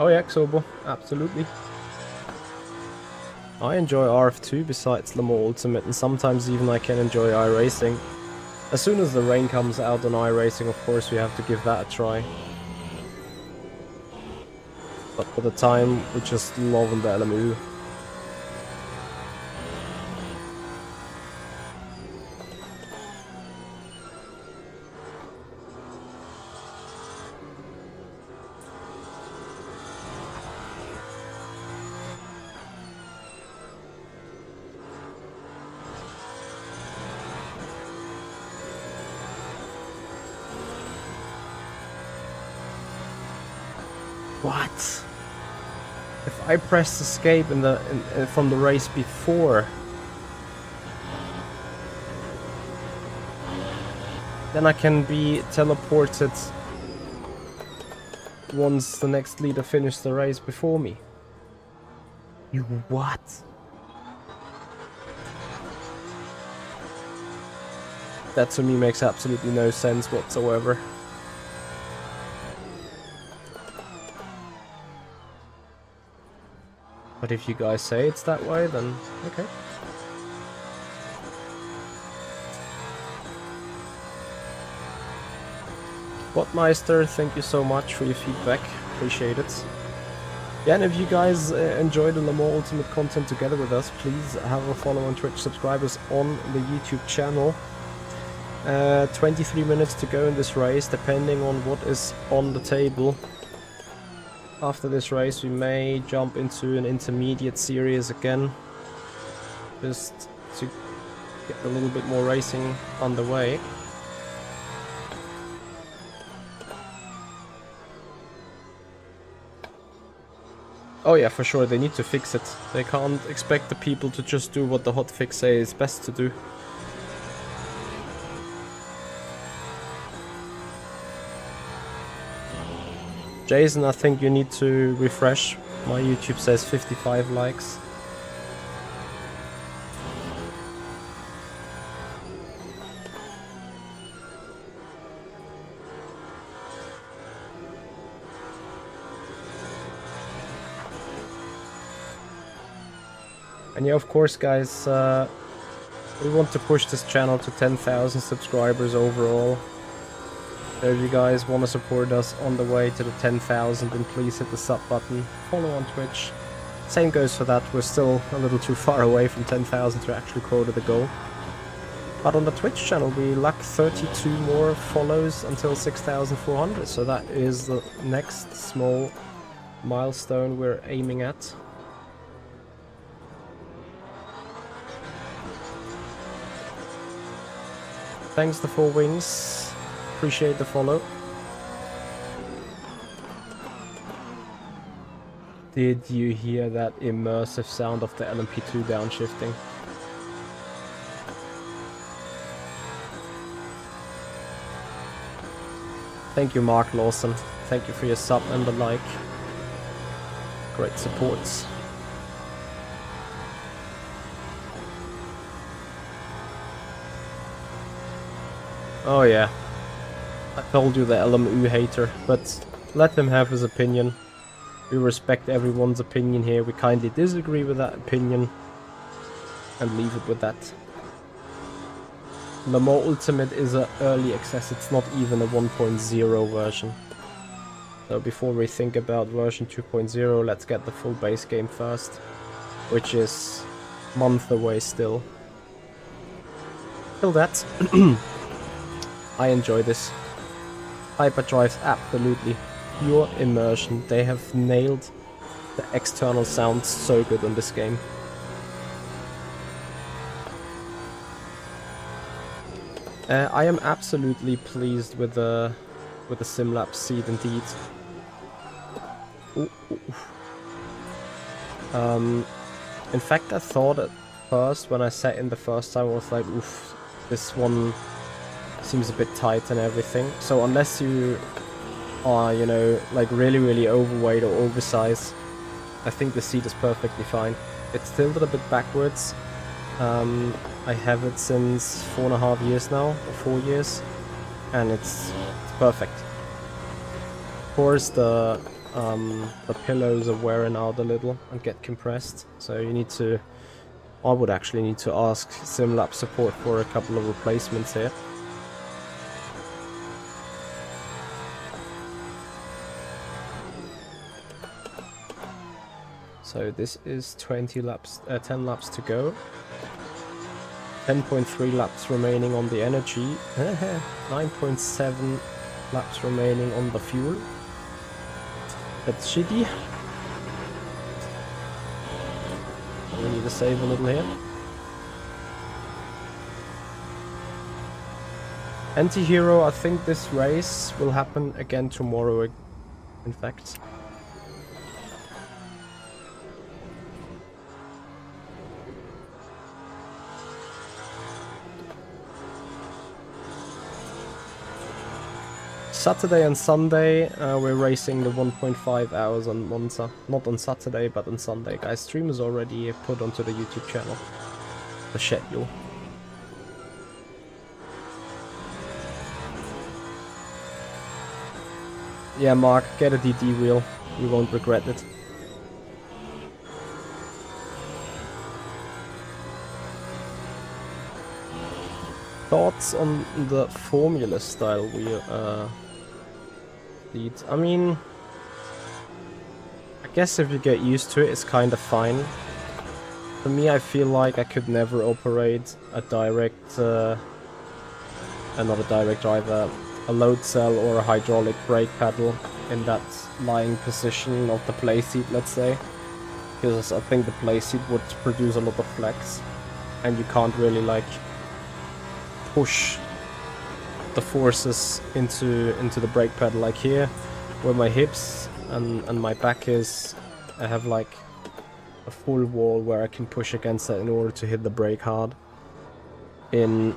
Oh yeah, Xobo, absolutely. I enjoy RF2 besides Le Mans Ultimate, and sometimes even I can enjoy iRacing. As soon as the rain comes out on iRacing, of course we have to give that a try. But for the time, we're just loving the LMU. What? If I pressed escape from the race before, then I can be teleported once the next leader finished the race before me. You what? That to me makes absolutely no sense whatsoever. But if you guys say it's that way, then okay. Botmeister, thank you so much for your feedback. Appreciate it. Yeah, and if you guys enjoy the Le Mans Ultimate content together with us, please have a follow on Twitch, subscribe us on the YouTube channel. 23 minutes to go in this race, depending on what is on the table. After this race, we may jump into an intermediate series again, just to get a little bit more racing underway. Oh yeah, for sure, they need to fix it. They can't expect the people to just do what the hotfix say is best to do. Jason, I think you need to refresh. My YouTube says 55 likes. And yeah, of course, guys, we want to push this channel to 10,000 subscribers overall. So if you guys want to support us on the way to the 10,000, then please hit the sub button, follow on Twitch. Same goes for that, we're still a little too far away from 10,000 to actually quota the goal. But on the Twitch channel we lack 32 more follows until 6,400, so that is the next small milestone we're aiming at. Thanks the 4 wings. Appreciate the follow. Did you hear that immersive sound of the LMP2 downshifting? Thank you, Mark Lawson. Thank you for your sub and the like. Great supports. Oh yeah. I told you the LMU hater, but let him have his opinion. We respect everyone's opinion here. We kindly disagree with that opinion and leave it with that. Le Mans Ultimate is an early access, it's not even a 1.0 version. So before we think about version 2.0, let's get the full base game first, which is a month away still. Till that, I enjoy this. Hyperdrive's absolutely pure immersion. They have nailed the external sounds so good on this game. I am absolutely pleased with the Simlab seat indeed. Ooh, ooh. In fact, I thought at first when I sat in the first time, I was like, oof, this one seems a bit tight and everything. So unless you are, you know, like really overweight or oversized, I think the seat is perfectly fine. It's tilted a bit backwards. I have it since 4.5 years now, or 4 years, and it's perfect. Of course, the pillows are wearing out a little and get compressed, so you need to. I would actually need to ask Simlab support for a couple of replacements here. So this is 20 laps, 10 laps to go. 10.3 laps remaining on the energy. 9.7 laps remaining on the fuel. That's shitty. We need to save a little here. Anti-hero, I think this race will happen again tomorrow, in fact. Saturday and Sunday, we're racing the 1.5 hours on Monza. Not on Saturday, but on Sunday. Guys, stream is already put onto the YouTube channel. The schedule. Yeah, Mark, get a DD wheel. You won't regret it. Thoughts on the Formula style wheel? I mean, I guess if you get used to it, it's kind of fine. For me, I feel like I could never operate a direct, not a direct drive, a load cell or a hydraulic brake pedal in that lying position of the playseat, let's say. Because I think the playseat would produce a lot of flex, and you can't really like push the forces into the brake pedal like here, where my hips and my back is. I have like a full wall where I can push against that in order to hit the brake hard. In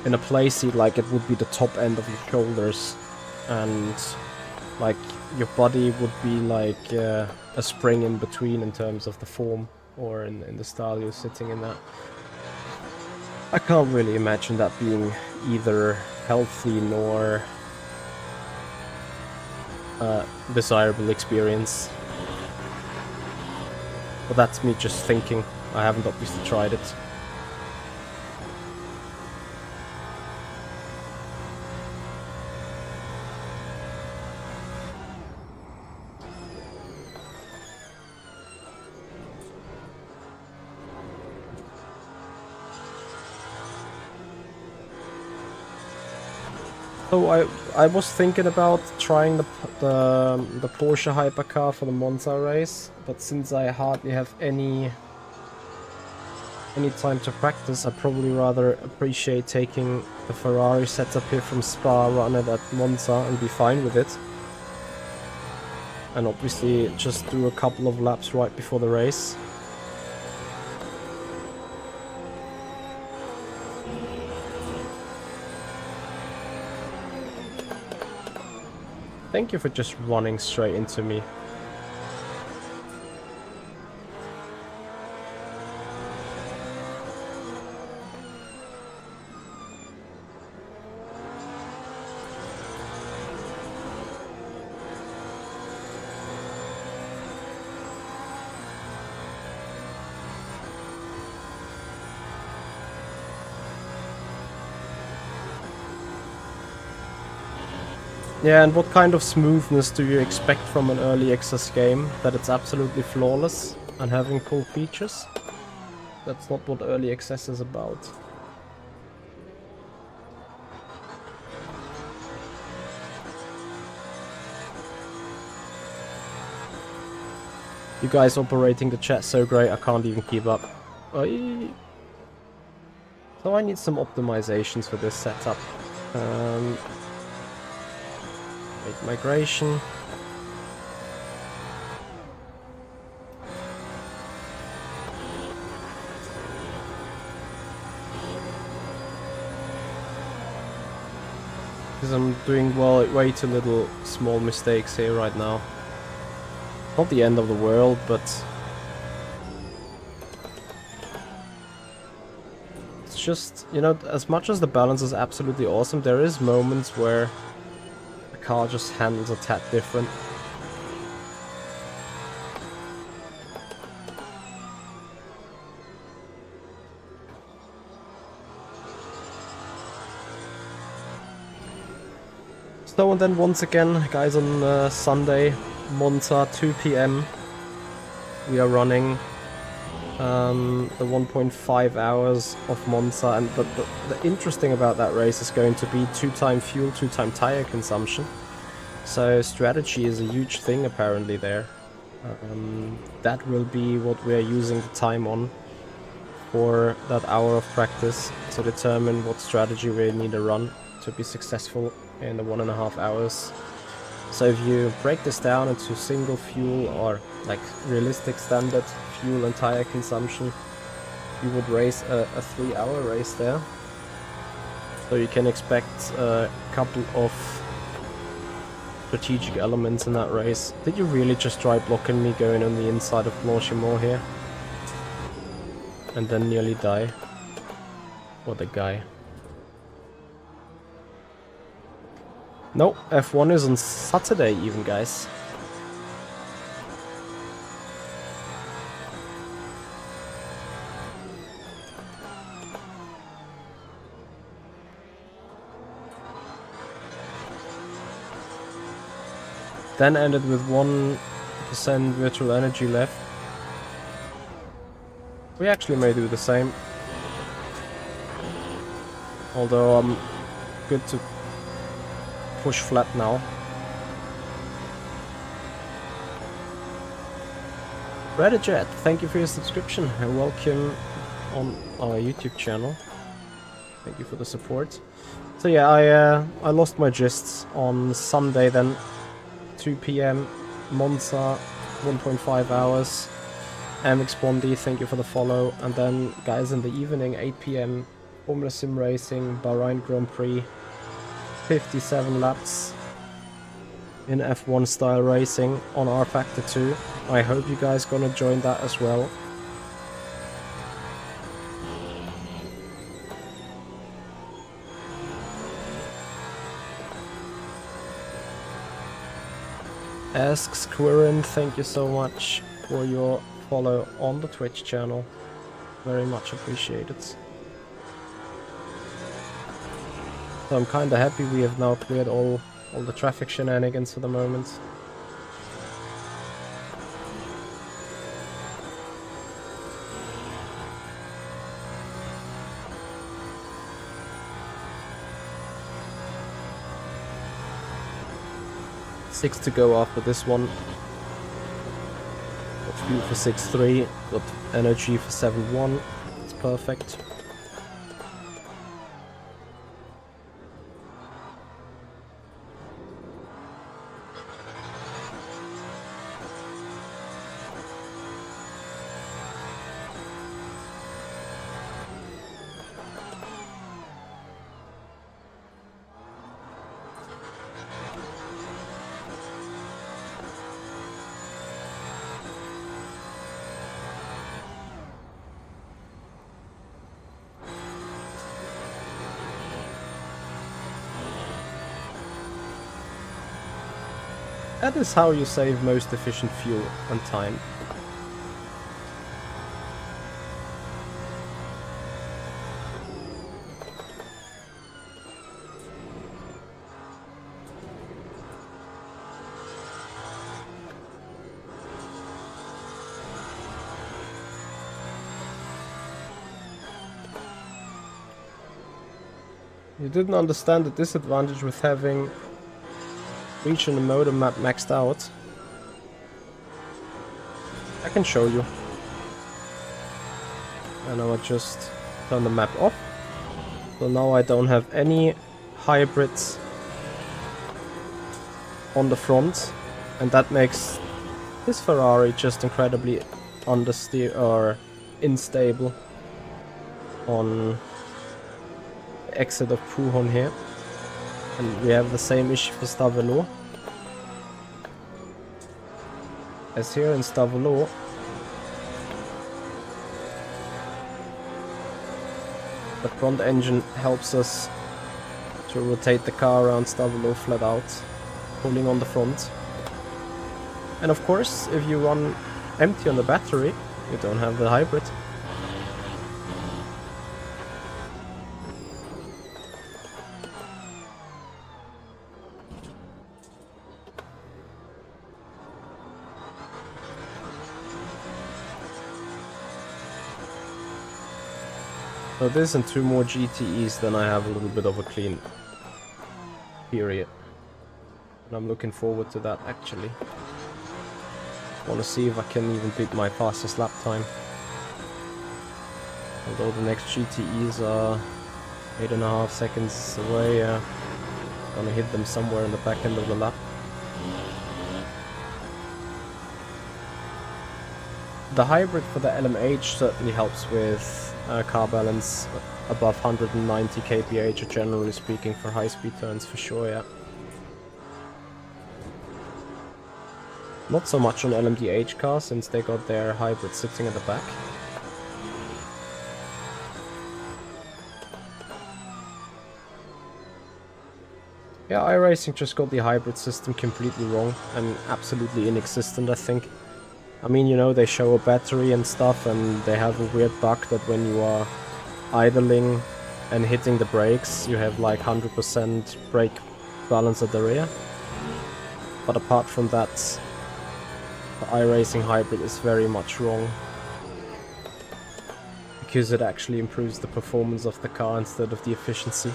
a playseat, like, it would be the top end of your shoulders, and like your body would be like a spring in between in terms of the form, or in the style you're sitting in that. I can't really imagine that being either healthy nor a desirable experience. But that's me just thinking. I haven't obviously tried it. So I was thinking about trying the Porsche Hypercar for the Monza race, but since I hardly have any time to practice, I'd probably rather appreciate taking the Ferrari setup here from Spa, run it at Monza and be fine with it. And obviously just do a couple of laps right before the race. Thank you for just running straight into me. Yeah, and what kind of smoothness do you expect from an early access game? That it's absolutely flawless and having full features? That's not what early access is about. You guys operating the chat so great, I can't even keep up. So I need some optimizations for this setup. Migration. Because I'm doing way too little small mistakes here right now. Not the end of the world, but it's just, you know, as much as the balance is absolutely awesome, there is moments where the car just handles a tad different. So, and then once again, guys, on Sunday, Monza, 2 PM, we are running the 1.5 hours of Monza, and the interesting about that race is going to be 2-time fuel, 2-time tire consumption. So strategy is a huge thing apparently there. That will be what we are using the time on for that hour of practice to determine what strategy we need to run to be successful in the 1.5 hours. So if you break this down into single fuel or like realistic standard fuel and tire consumption, you would race a 3-hour race there. So you can expect a couple of strategic elements in that race. Did you really just try blocking me going on the inside of Francorchamps here? And then nearly die? What a guy. No, F1 is on Saturday even, guys. Then ended with one 1% virtual energy left. We actually may do the same. Although I'm good to push flat now. Redajet, thank you for your subscription and welcome on our YouTube channel. Thank you for the support. So yeah, I lost my gists on Sunday then, 2 PM, Monza, 1.5 hours, MX Bondi, thank you for the follow, and then guys in the evening, 8 PM, Formula Sim Racing, Bahrain Grand Prix, 57 laps in F1 style racing on R Factor 2. I hope you guys gonna join that as well. Asks Quirin, thank you so much for your follow on the Twitch channel. Very much appreciated. So I'm kinda happy we have now cleared all the traffic shenanigans for the moment. Six to go after this one. Got fuel for 6.3, got energy for 7.1. It's perfect. That is how you save most efficient fuel and time. You didn't understand the disadvantage with having region and modem map maxed out. I can show you. And I will just turn the map off. So now I don't have any hybrids on the front, and that makes this Ferrari just incredibly understeer or unstable on the exit of Pujon here. And we have the same issue for Stavelo. As here in Stavelo, the front engine helps us to rotate the car around Stavelo flat out, pulling on the front. And of course, if you run empty on the battery, you don't have the hybrid. So this and 2 more GTEs, then I have a little bit of a clean period. And I'm looking forward to that actually. Want to see if I can even beat my fastest lap time. Although the next GTEs are 8.5 seconds away, gonna hit them somewhere in the back end of the lap. The hybrid for the LMH certainly helps with car balance above 190 kph, generally speaking, for high-speed turns for sure, yeah. Not so much on LMDH cars, since they got their hybrid sitting at the back. Yeah, iRacing just got the hybrid system completely wrong and absolutely inexistent, I think. I mean, you know, they show a battery and stuff, and they have a weird bug that when you are idling and hitting the brakes, you have like 100% brake balance at the rear. But apart from that, the iRacing hybrid is very much wrong. Because it actually improves the performance of the car instead of the efficiency.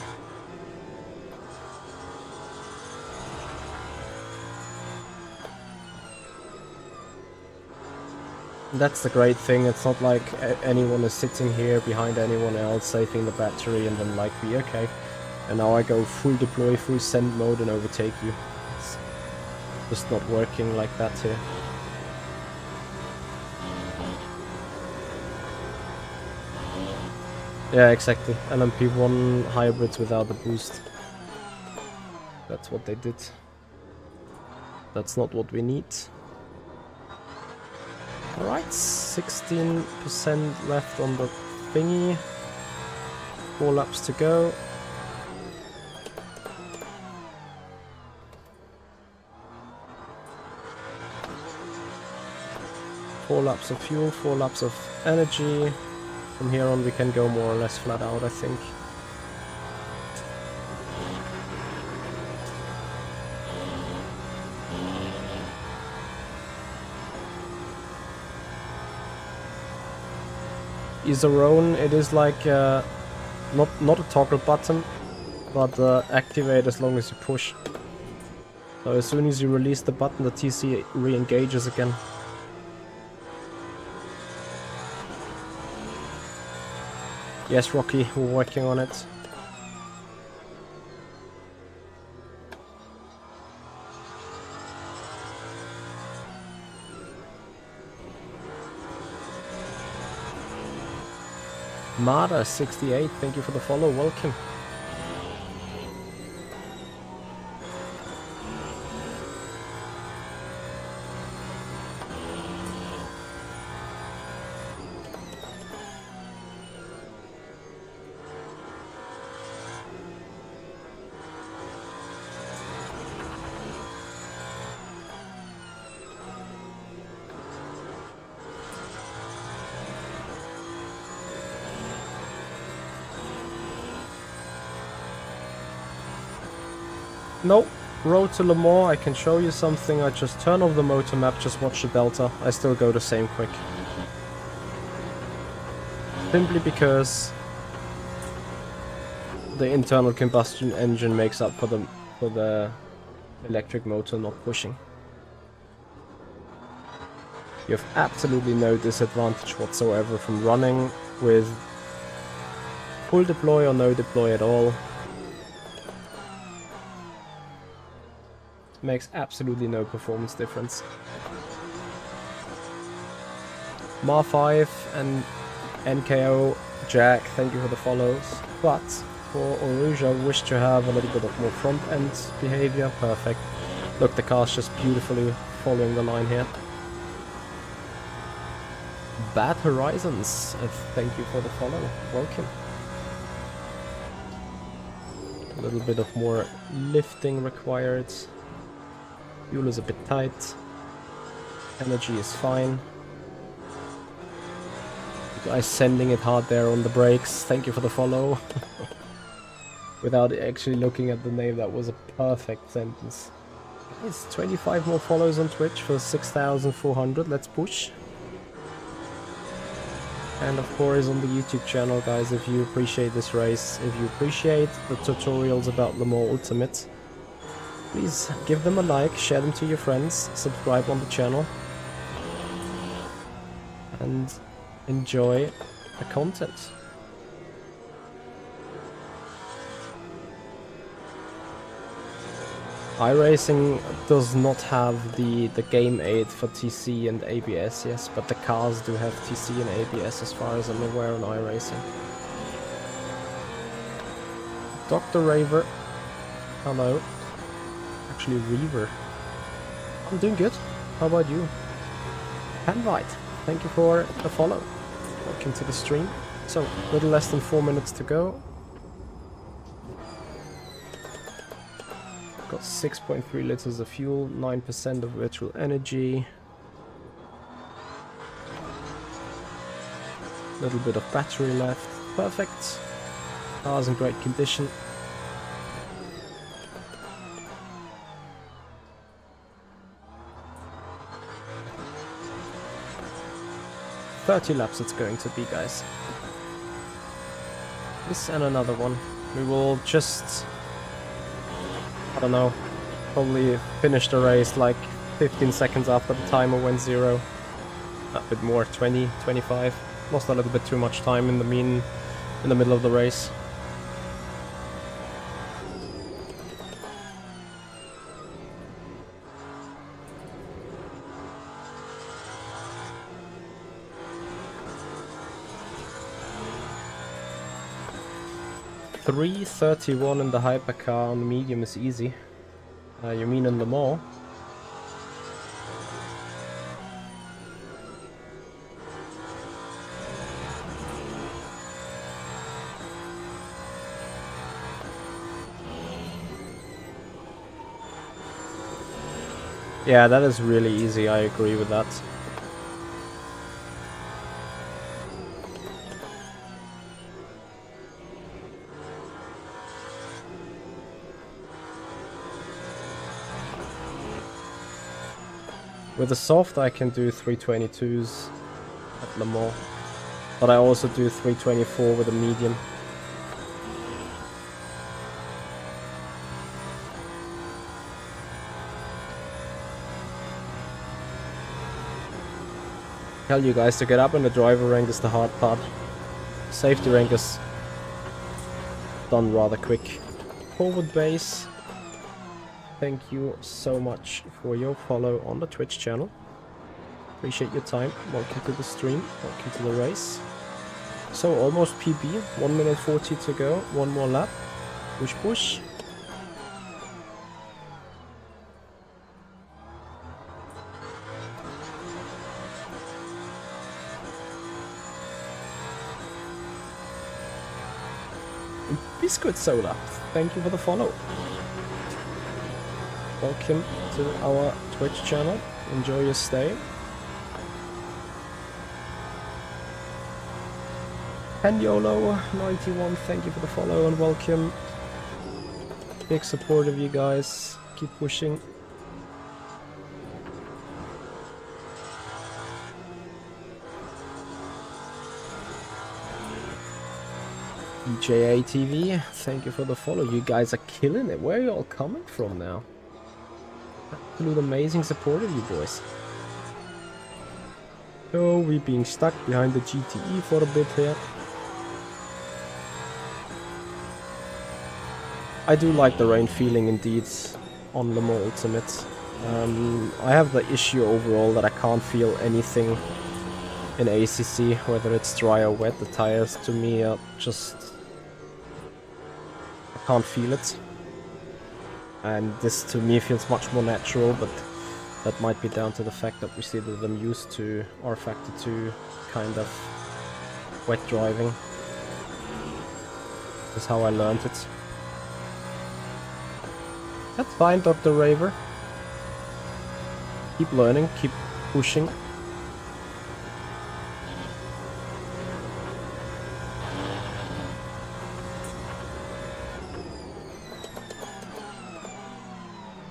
That's the great thing, it's not like anyone is sitting here behind anyone else saving the battery and then like be okay. And now I go full deploy, full send mode and overtake you. It's just not working like that here. Yeah, exactly. LMP1 hybrids without the boost. That's what they did. That's not what we need. Alright, 16% left on the thingy. 4 laps to go. Four laps of fuel, 4 laps of energy. From here on we can go more or less flat out, I think. Isarone, it is like not a toggle button, but activate as long as you push. So as soon as you release the button, the TC re-engages again. Yes, Rocky, we're working on it. Mada68, thank you for the follow, welcome. Nope, road to Le Mans, I can show you something, I just turn off the motor map, just watch the delta, I still go the same quick. Simply because the internal combustion engine makes up for the electric motor not pushing. You have absolutely no disadvantage whatsoever from running with full deploy or no deploy at all. Makes absolutely no performance difference. Mar5 and NKO Jack, thank you for the follows. But for Oruja, wish to have a little bit of more front end behavior. Perfect. Look, the car's just beautifully following the line here. Bad Horizons, thank you for the follow. Welcome. A little bit of more lifting required. Fuel is a bit tight. Energy is fine. You guys sending it hard there on the brakes. Thank you for the follow. Without actually looking at the name, that was a perfect sentence. It's 25 more follows on Twitch for 6,400. Let's push. And of course on the YouTube channel, guys, if you appreciate this race, if you appreciate the tutorials about Le Mans Ultimate, please give them a like, share them to your friends, subscribe on the channel, and enjoy the content. iRacing does not have the game aid for TC and ABS, yes, but the cars do have TC and ABS as far as I'm aware on iRacing. Dr. Raver, hello. Actually, Reaver. I'm doing good. How about you? Handwrite, thank you for the follow. Welcome to the stream. So, a little less than 4 minutes to go. Got 6.3 liters of fuel, 9% of virtual energy. A little bit of battery left. Perfect. Car's in great condition. 30 laps it's going to be, guys. This and another one. We will just, I don't know, probably finish the race like 15 seconds after the timer went 0. A bit more, 20, 25. Lost a little bit too much time in the middle of the race. .331 in the Hypercar on the medium is easy. You mean in Le Mans? Yeah, that is really easy, I agree with that. With the soft I can do 322s at Le Mans, but I also do 324 with a medium. Tell you guys, to get up in the driver rank is the hard part. Safety rank is done rather quick. Forward base. Thank you so much for your follow on the Twitch channel. Appreciate your time. Welcome to the stream. Welcome to the race. So almost PB. 1 minute 40 to go. One more lap. Push push. Biscuit Soda, thank you for the follow. Welcome to our Twitch channel. Enjoy your stay. Pendiolo91, thank you for the follow and welcome. Big support of you guys. Keep pushing. EJA TV, thank you for the follow. You guys are killing it. Where are you all coming from now? Absolute amazing support of you boys. So we being stuck behind the GTE for a bit here. I do like the rain feeling indeed on Le Mans Ultimate. I have the issue overall that I can't feel anything in ACC, whether it's dry or wet. The tires to me are just, I can't feel it, and this to me feels much more natural, but that might be down to the fact that we see that I'm used to R Factor 2 kind of wet driving. That's how I learned it. That's fine, Dr. Raver. Keep learning, keep pushing.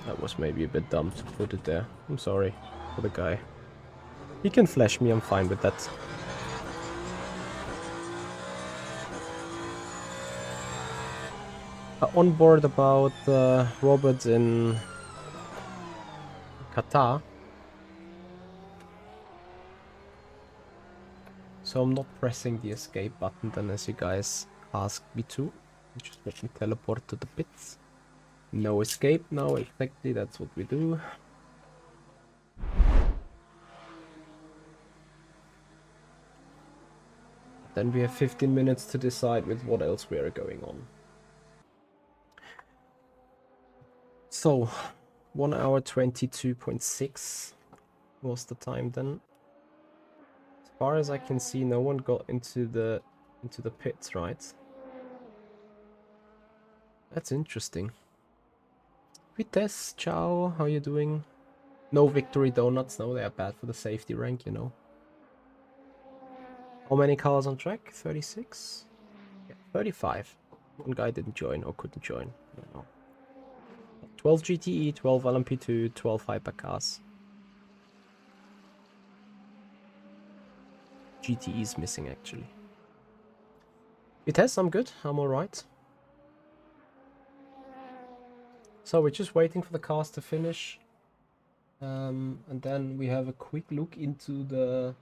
That was maybe a bit dumb to put it there. I'm sorry for the guy. He can flash me, I'm fine with that. On board about Robert in Qatar. So I'm not pressing the escape button then, as you guys asked me to. Just let me teleport to the pits. No escape now, exactly, that's what we do. Then we have 15 minutes to decide with what else we are going on. So, 1 hour 22.6 was the time then. As far as I can see, no one got into the pits, right? That's interesting. Vitesse, ciao, how you doing? No victory donuts, no, they are bad for the safety rank, you know. How many cars on track? 36? Yeah, 35. One guy didn't join or couldn't join. I don't know. 12 GTE, 12 LMP2, 12 Hypercars. GTE is missing actually. Vitesse, I'm good. I'm alright. So we're just waiting for the cars to finish. And then we have a quick look into the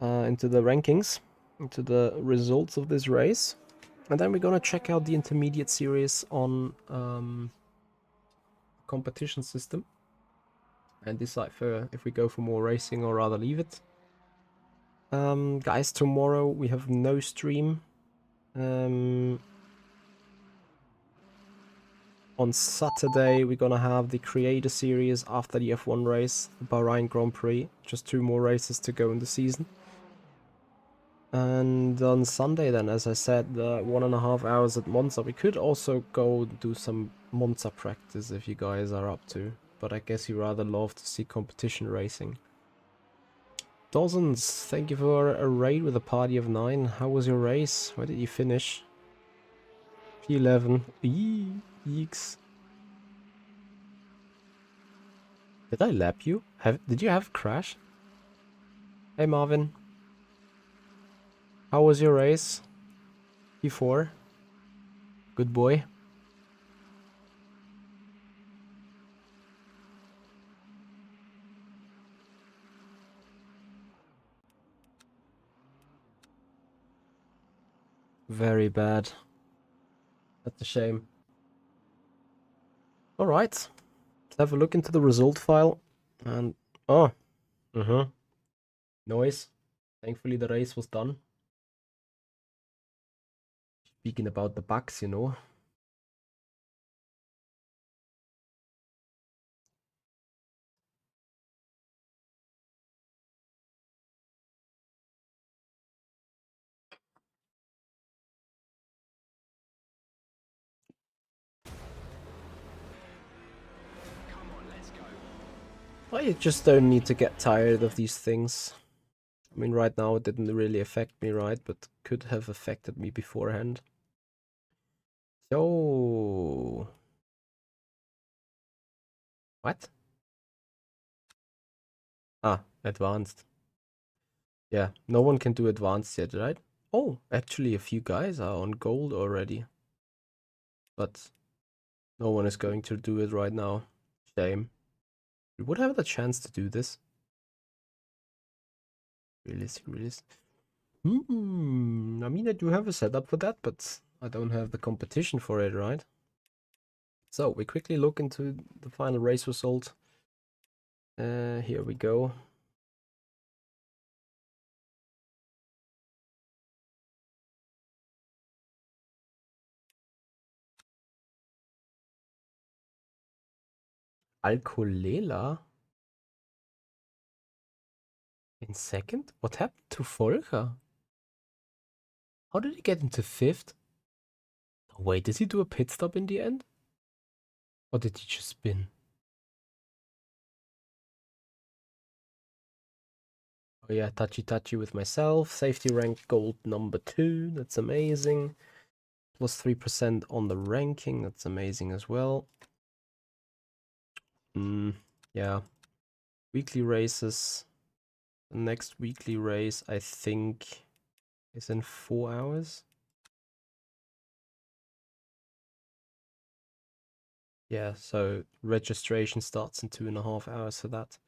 rankings, into the results of this race. And then we're gonna check out the intermediate series on competition system and decide for if we go for more racing or rather leave it. Guys, tomorrow we have no stream. On Saturday we're gonna have the creator series after the F1 race, the Bahrain Grand Prix. Just 2 more races to go in the season. And on Sunday then, as I said, 1.5 hours at Monza. We could also go do some Monza practice if you guys are up to. But I guess you rather love to see competition racing. Dozens, thank you for a raid with a party of 9. How was your race? Where did you finish? P11. Yeeks. Did I lap you? Did you have a crash? Hey Marvin. How was your race? P4. Good boy. Very bad. That's a shame. Alright. Let's have a look into the result file. And oh. Noise. Thankfully the race was done. Speaking about the bugs, you know. I just don't need to get tired of these things. I mean, right now it didn't really affect me, right? But could have affected me beforehand. So... What? Ah, advanced. Yeah, no one can do advanced yet, right? Oh, actually a few guys are on gold already. But no one is going to do it right now. Shame. We would have the chance to do this. Realistic. I mean, I do have a setup for that, but I don't have the competition for it, right? So we quickly look into the final race result. Here we go. Alcolela in second? What happened to Volker? How did he get into 5th? Wait, did he do a pit stop in the end? Or did he just spin? Oh yeah, touchy with myself. Safety rank gold number 2. That's amazing. Plus 3% on the ranking. That's amazing as well. Yeah. Weekly races. The next weekly race, I think, is in 4 hours. Yeah, so registration starts in 2.5 hours for that.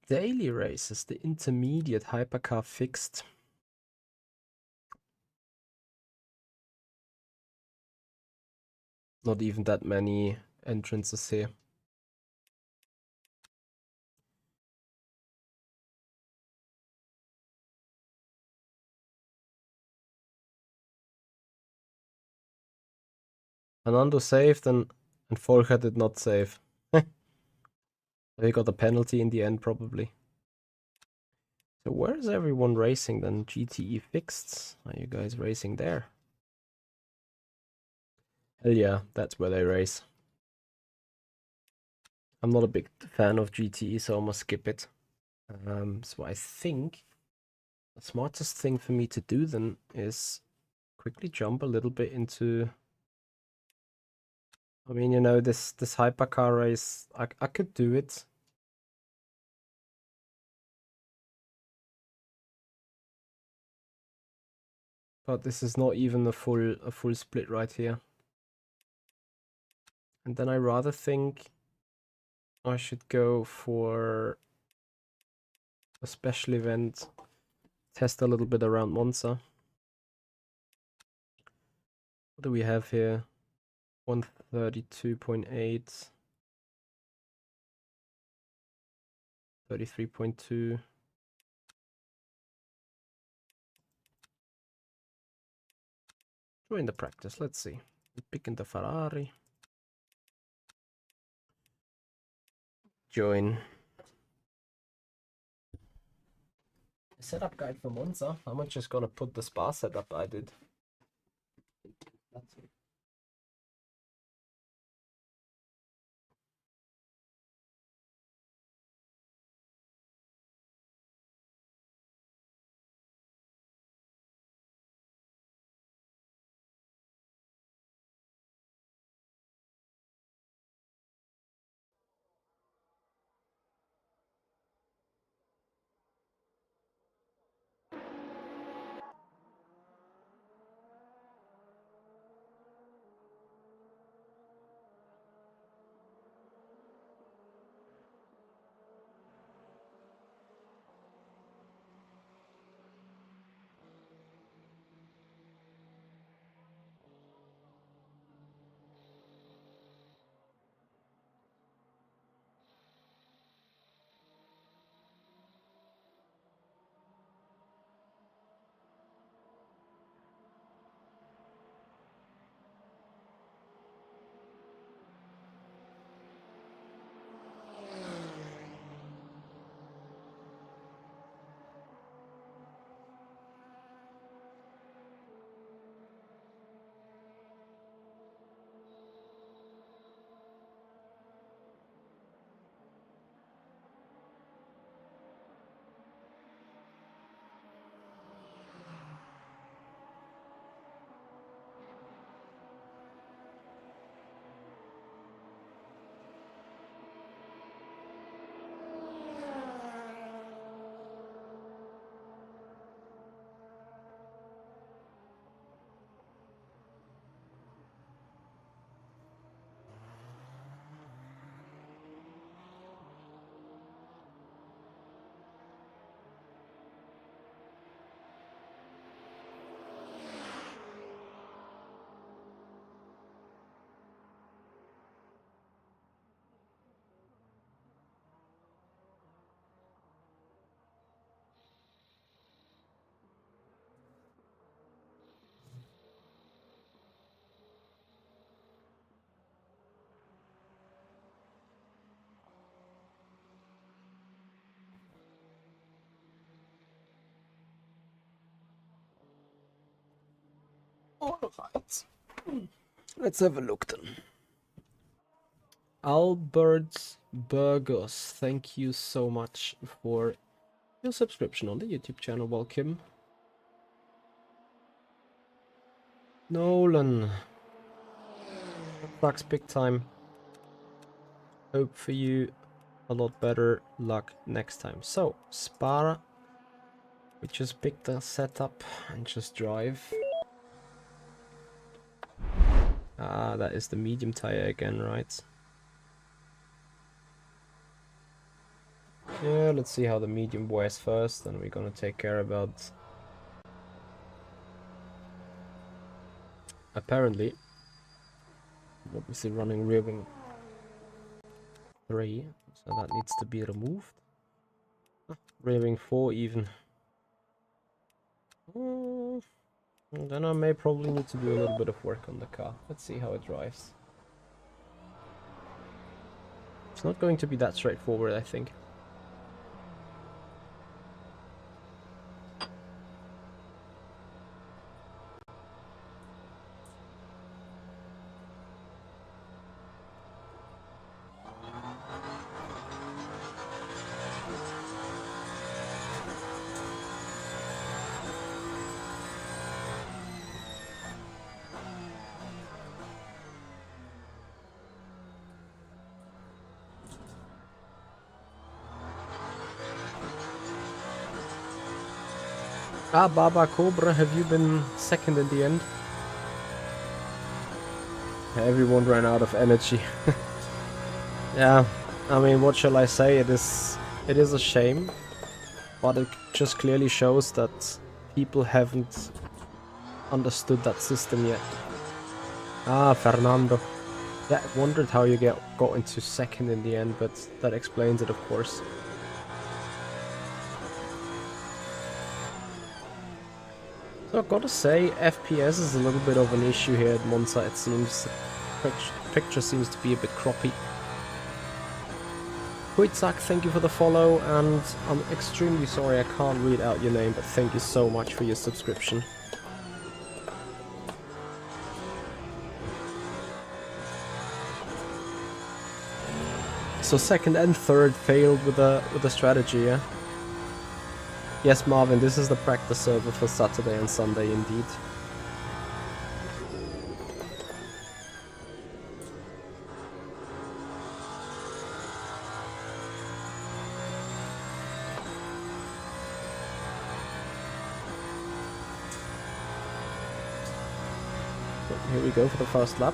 Daily races, the intermediate hypercar fixed. Not even that many entrances here. Fernando saved and Folger did not save. He got a penalty in the end probably. So where is everyone racing then? GTE fixed. Are you guys racing there? Hell yeah, that's where they race. I'm not a big fan of GTE, so I must skip it. So I think the smartest thing for me to do then is quickly jump a little bit into... I mean, you know, this hypercar race, I could do it. But this is not even a full split right here. And then I rather think I should go for a special event, test a little bit around Monza. What do we have here? 132.8, 33.2. Join the practice, let's see. Picking the Ferrari. Join. Setup guide for Monza. I'm just gonna put the Spa setup I did. That's it. Alright. Let's have a look then. Albert Burgos, thank you so much for your subscription on the YouTube channel. Welcome. Nolan. Sucks big time. Hope for you a lot better luck next time. So, Spa. We just pick the setup and just drive. Ah, that is the medium tire again, right? Yeah, let's see how the medium wears first, and we're gonna take care about... Apparently, obviously running rear wing 3, so that needs to be removed. Rear wing 4 even. Then I may probably need to do a little bit of work on the car. Let's see how it drives. It's not going to be that straightforward, I think. Ah, Baba Cobra, have you been second in the end? Everyone ran out of energy. Yeah, I mean, what shall I say? It is a shame, but it just clearly shows that people haven't understood that system yet. Ah, Fernando. Yeah, I wondered how you got into second in the end, but that explains it, of course. So I've got to say, FPS is a little bit of an issue here at Monza, it seems. The picture seems to be a bit croppy. Kuitzak, thank you for the follow, and I'm extremely sorry I can't read out your name, but thank you so much for your subscription. So second and third failed with a strategy, yeah? Yes, Marvin, this is the practice server for Saturday and Sunday indeed. Here we go for the first lap.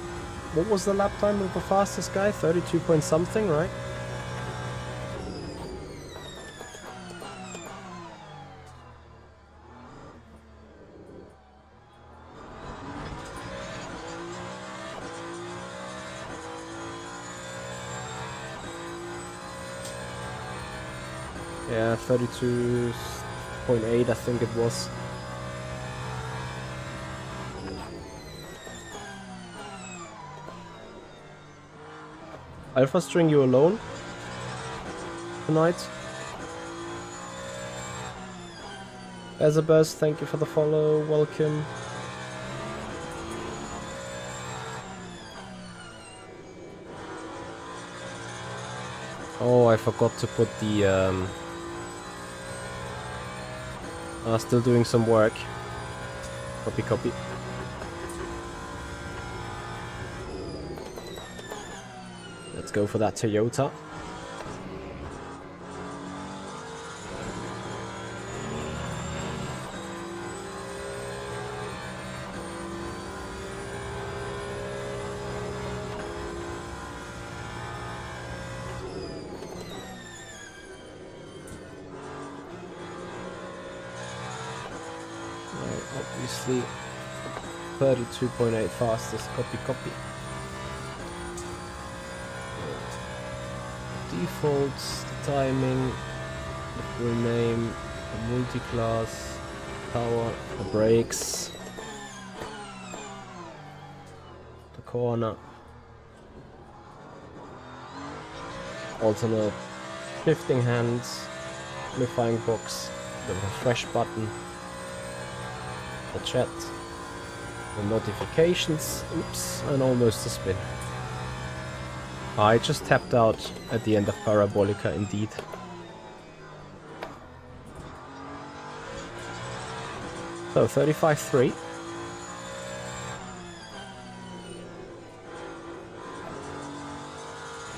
What was the lap time of the fastest guy? 32 point something, right? Yeah, 32.8 I think it was. Alpha String, you alone tonight? Ezabez, thank you for the follow, welcome. Oh, I forgot to put the still doing some work. Copy, copy. Let's go for that Toyota. Obviously 32.8 fastest, copy copy. Defaults, the timing, the full name, the multi-class, power, the brakes, the corner, alternate shifting hands, amplifying box, the refresh button, the chat, the notifications, oops, and almost a spin. I just tapped out at the end of Parabolica indeed. So 35.3.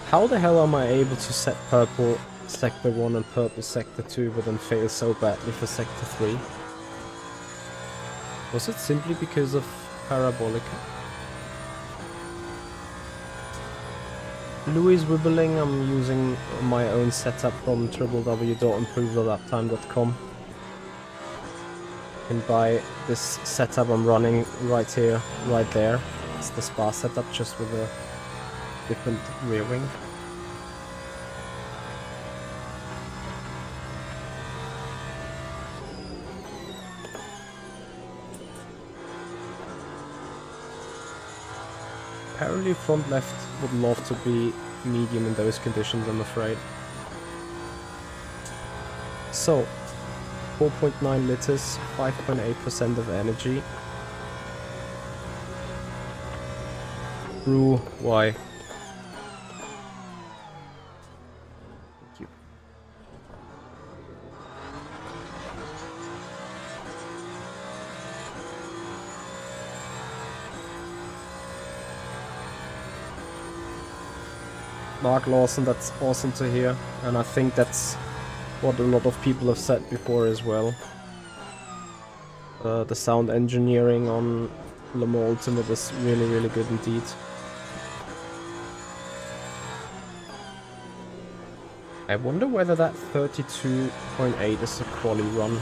How the hell am I able to set purple sector 1 and purple sector 2 but then fail so badly for sector 3? Was it simply because of Parabolica? Louis Wibbling, I'm using my own setup from www.improvethelaptime.com. You can buy this setup I'm running right here, right there. It's the Spa setup, just with a different rear wing. Apparently front left would love to be medium in those conditions, I'm afraid. So, 4.9 liters, 5.8% of energy. Brew, why? Thank you. Mark Lawson, that's awesome to hear, and I think that's what a lot of people have said before as well. The sound engineering on Le Mans Ultimate is really, really good indeed. I wonder whether that 32.8 is a quali run.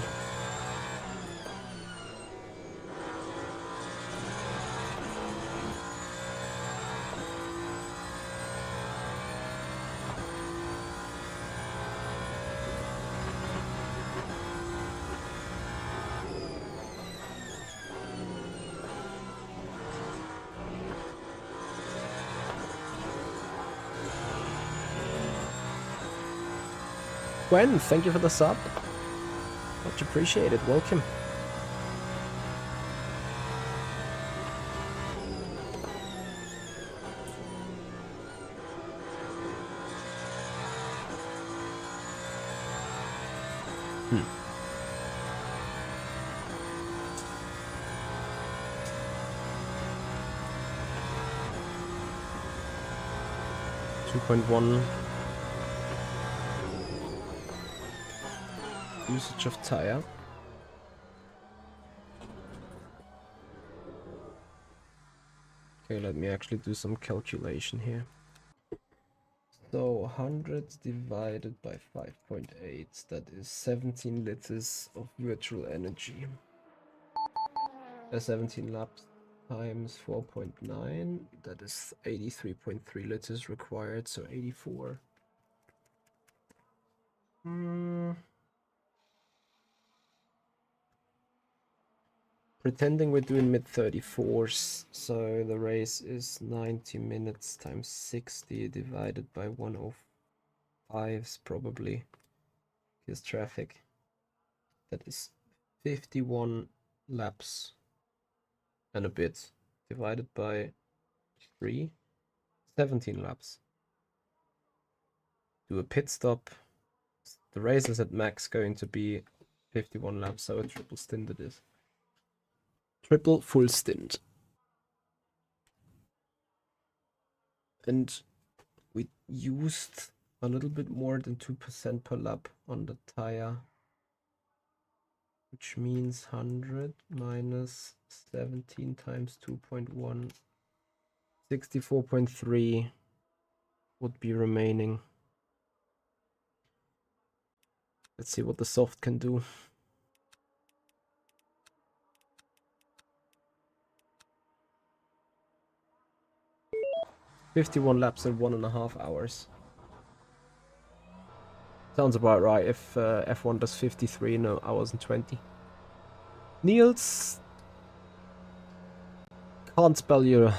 Gwen, thank you for the sub. Much appreciated. Welcome. Hmm. .1 usage of tire. Okay, let me actually do some calculation here. So 100 divided by 5.8, that is 17 liters of virtual energy. 17 laps times 4.9, that is 83.3 liters required, so 84. Pretending we're doing mid 34s, so the race is 90 minutes times 60 divided by 105s probably. Here's traffic. That is 51 laps and a bit divided by 3, 17 laps. Do a pit stop. The race is at max going to be 51 laps, so a triple stint it is. Triple full stint. And we used a little bit more than 2% per lap on the tire, which means 100 minus 17 times 2.1, 64.3 would be remaining. Let's see what the soft can do. $51 laps in 1.5 hours. Sounds about right if F1 does 53 in hours and 20. Niels, can't spell your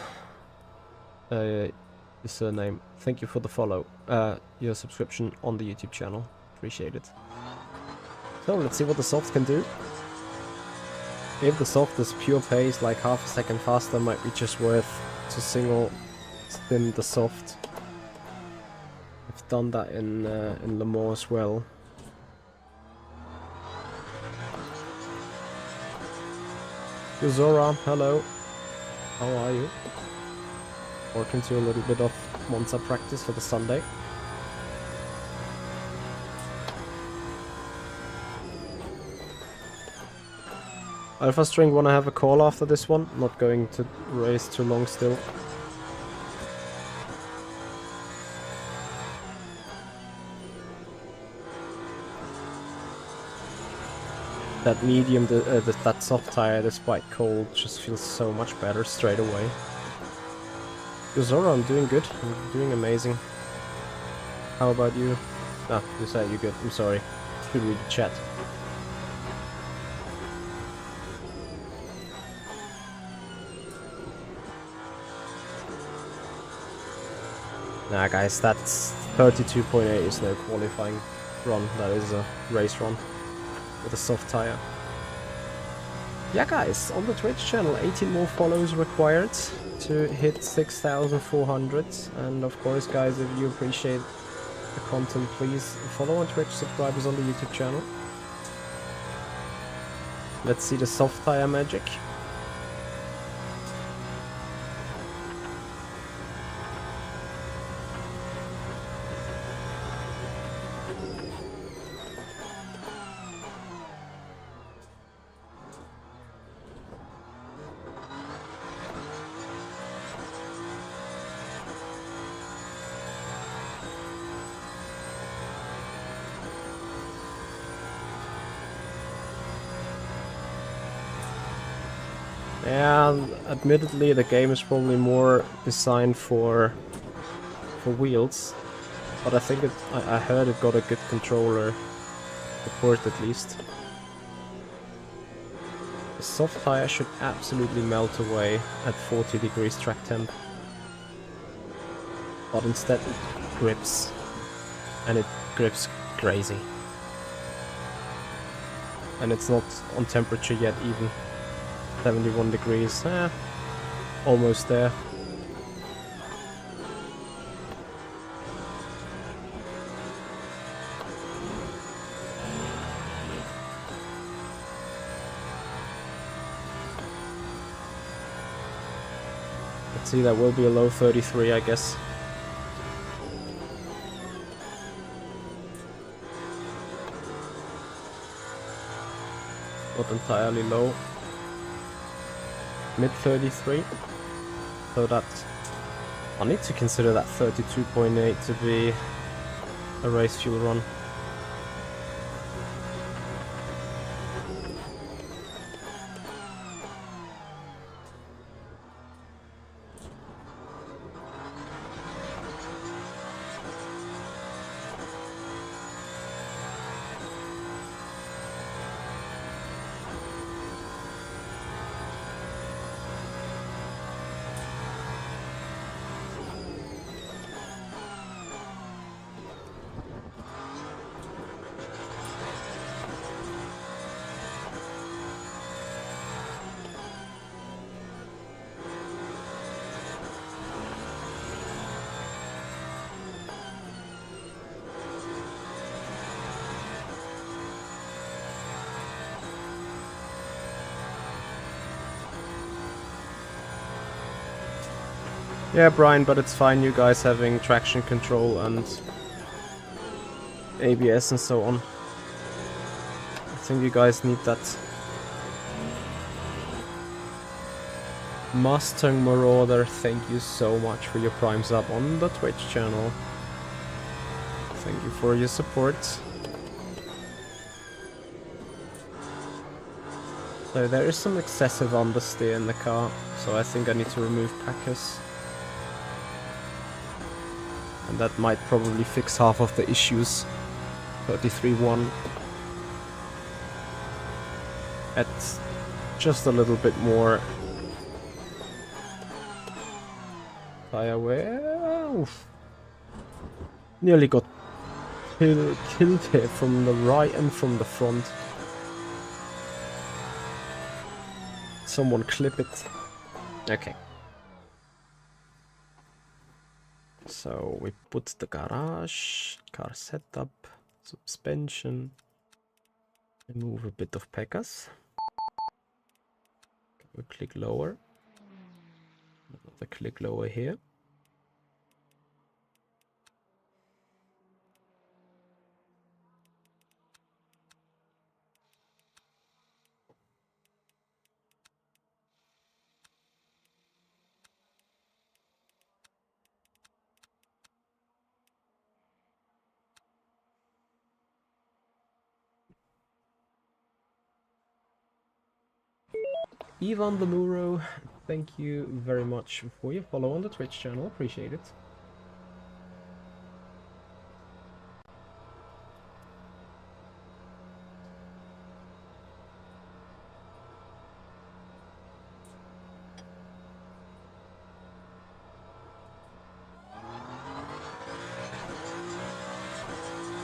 surname. Thank you for the follow, your subscription on the YouTube channel. Appreciate it. So let's see what the soft can do. If the soft is pure pace, like half a second faster, might be just worth to single stint the soft. I've done that in Le Mans as well. Yuzora, hello. How are you? Working to a little bit of Monza practice for the Sunday. Alpha String, wanna have a call after this one? Not going to race too long still. That medium, that soft tire, despite cold, just feels so much better straight away. Zora, I'm doing good. I'm doing amazing. How about you? Ah, you said you're good. I'm sorry. Should read the chat. Nah, guys, that's 32.8 is no qualifying run. That is a race run with a soft tire. Yeah, guys, on the Twitch channel, 18 more follows required to hit 6,400. And of course, guys, if you appreciate the content, please follow on Twitch, subscribe us on the YouTube channel. Let's see the soft tire magic. And admittedly, the game is probably more designed for wheels, but I think I heard it got a good controller support at least. The soft tire should absolutely melt away at 40 degrees track temp, but instead it grips, and it grips crazy. And it's not on temperature yet even. 71 degrees, almost there. Let's see, that will be a low 33, I guess. Not entirely low. Mid 33. So that I need to consider that 32.8 to be a race fuel run. Yeah, Brian, but it's fine you guys having traction control and ABS and so on. I think you guys need that. Mustang Marauder, thank you so much for your prime sub on the Twitch channel. Thank you for your support. So there is some excessive understeer in the car, so I think I need to remove packers. And that might probably fix half of the issues. 33.1. At just a little bit more tire wear. Oof. Nearly got killed here from the right and from the front. Someone clip it. Okay. So we put the garage, car setup, suspension, remove a bit of packers. We click lower. Another click lower here. Ivan the Muro, thank you very much for your follow on the Twitch channel, appreciate it.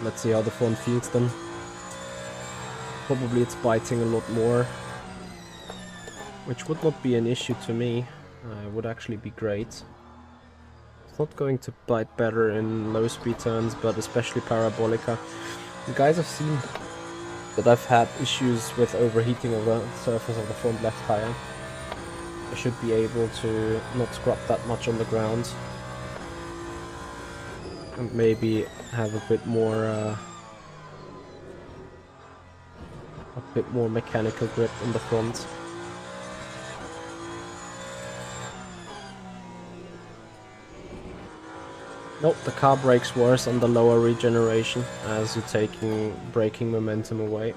Let's see how the front feels then. Probably it's biting a lot more, which would not be an issue to me. It would actually be great. It's not going to bite better in low speed turns, but especially Parabolica. You guys have seen that I've had issues with overheating of the surface of the front left tire. I should be able to not scrub that much on the ground. And maybe have a bit more mechanical grip in the front. Nope, the car brakes worse on the lower regeneration as you're taking braking momentum away.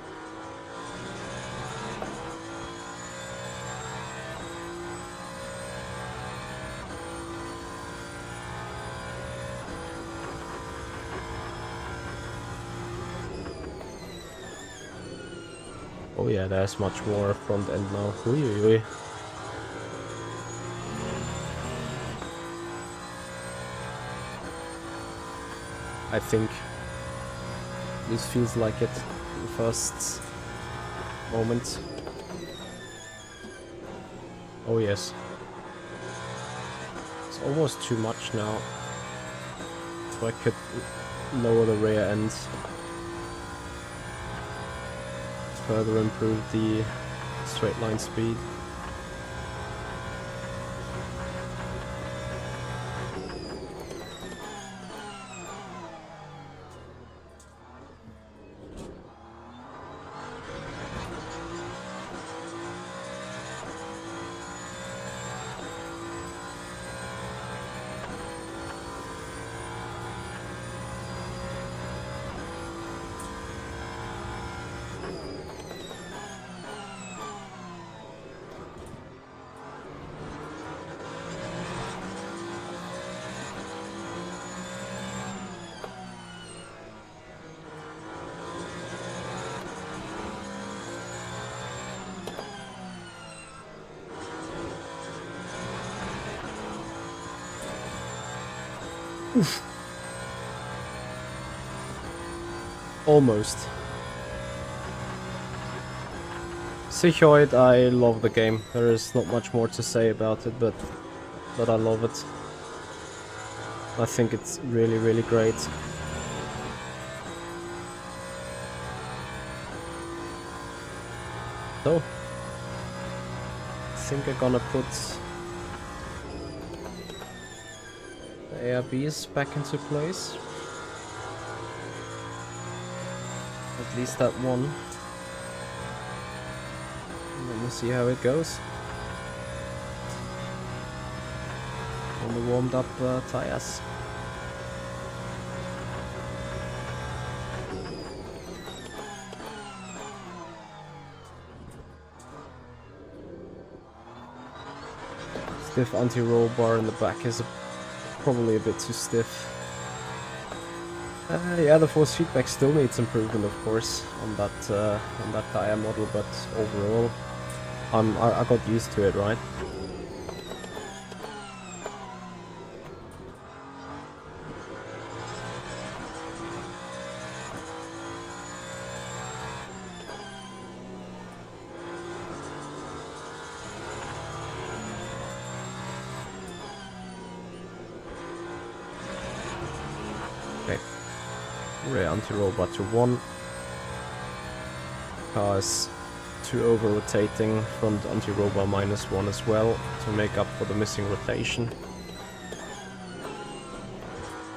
Oh yeah, there's much more front end now. Ui, ui, ui. I think this feels like it in the first moment. Oh yes. It's almost too much now. So I could lower the rear end. Further improve the straight line speed. Oof. Almost. Sichoid, I love the game. There is not much more to say about it, but I love it. I think it's really, really great. So, I think I'm gonna put the ARBs back into place. At least that one. And then we'll see how it goes. On the warmed up tires. Stiff anti-roll bar in the back is probably a bit too stiff. Yeah, the force feedback still needs improvement, of course, on that tire model, but overall, I got used to it, right? Okay. Rear anti-roll bar to 1. Cars 2 over rotating, front anti-roll bar -1 as well to make up for the missing rotation.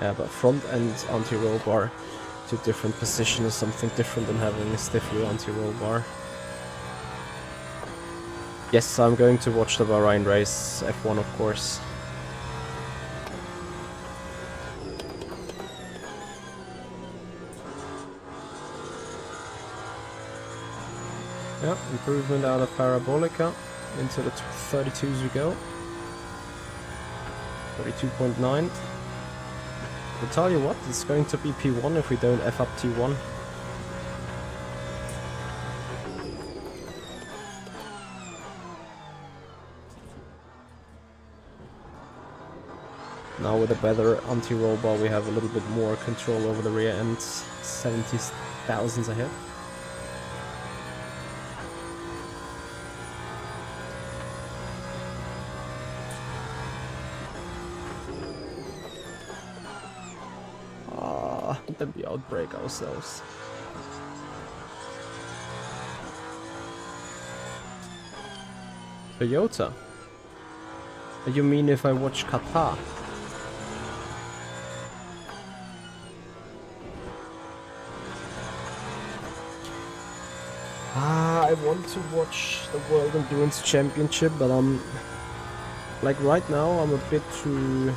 Yeah, but front end anti-roll bar to different position is something different than having a stiff rear anti-roll bar. Yes, I'm going to watch the Bahrain race, F1 of course. Yep, improvement out of Parabolica. Into the 32s we go. 32.9. I'll tell you what, it's going to be P1 if we don't F up T1. Now with a better anti-roll bar we have a little bit more control over the rear end. 70 thousandths ahead. Then we outbrake ourselves. Toyota? You mean if I watch Qatar? I want to watch the World Endurance Championship, but like right now I'm a bit too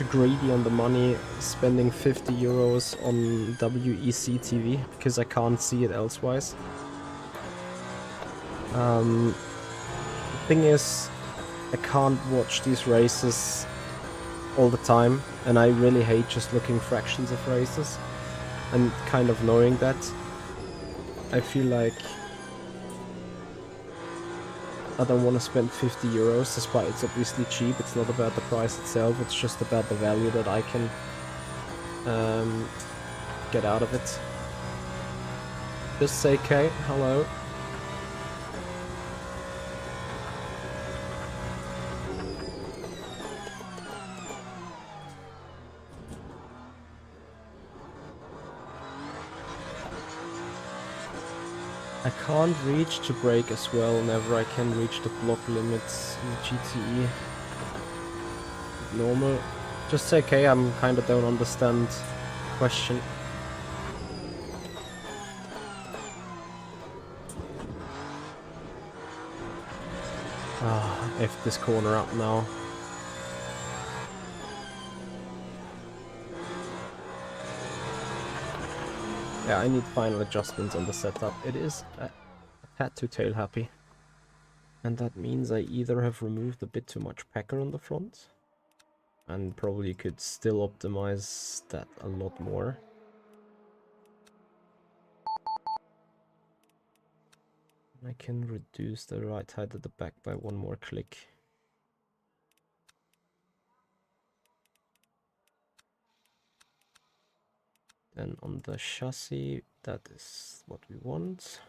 greedy on the money, spending 50 euros on WEC TV because I can't see it elsewise. The thing is, I can't watch these races all the time, and I really hate just looking fractions of races and kind of knowing that. I feel like I don't want to spend 50 euros, despite it's obviously cheap. It's not about the price itself, it's just about the value that I can get out of it. Just say K, hello. I can't reach to brake as well, never I can reach the block limits in GTE. Normal. Just say okay, I'm kinda don't understand the question. Ah, F this corner up now. Yeah, I need final adjustments on the setup. It is a tad too tail happy. And that means I either have removed a bit too much packer on the front, and probably could still optimize that a lot more. I can reduce the right height at the back by one more click. Then on the chassis, that is what we want.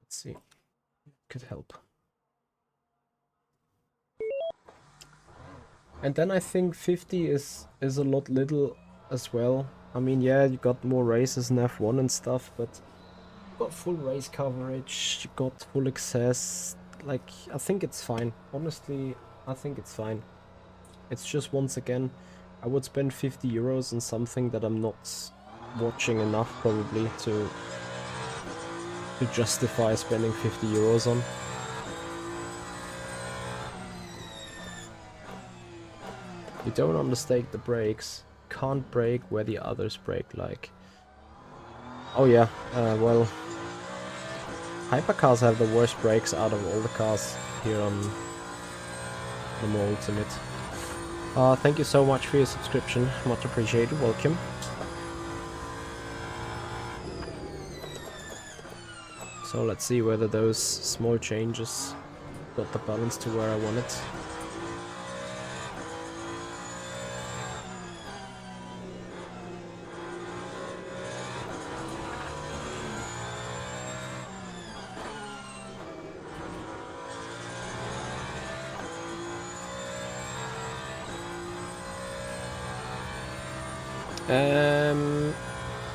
Let's see, could help. And then I think 50 is a lot little as well. I mean, yeah, you got more races in F1 and stuff, but you got full race coverage, you got full access. Like, I think it's fine. Honestly, I think it's fine. It's just, once again, I would spend 50 euros on something that I'm not watching enough probably to justify spending 50 euros on. You don't understate the brakes, can't brake where the others brake, like... Oh yeah, well... Hypercars have the worst brakes out of all the cars here on LMU Ultimate. Thank you so much for your subscription, much appreciated, welcome. So let's see whether those small changes got the balance to where I want it.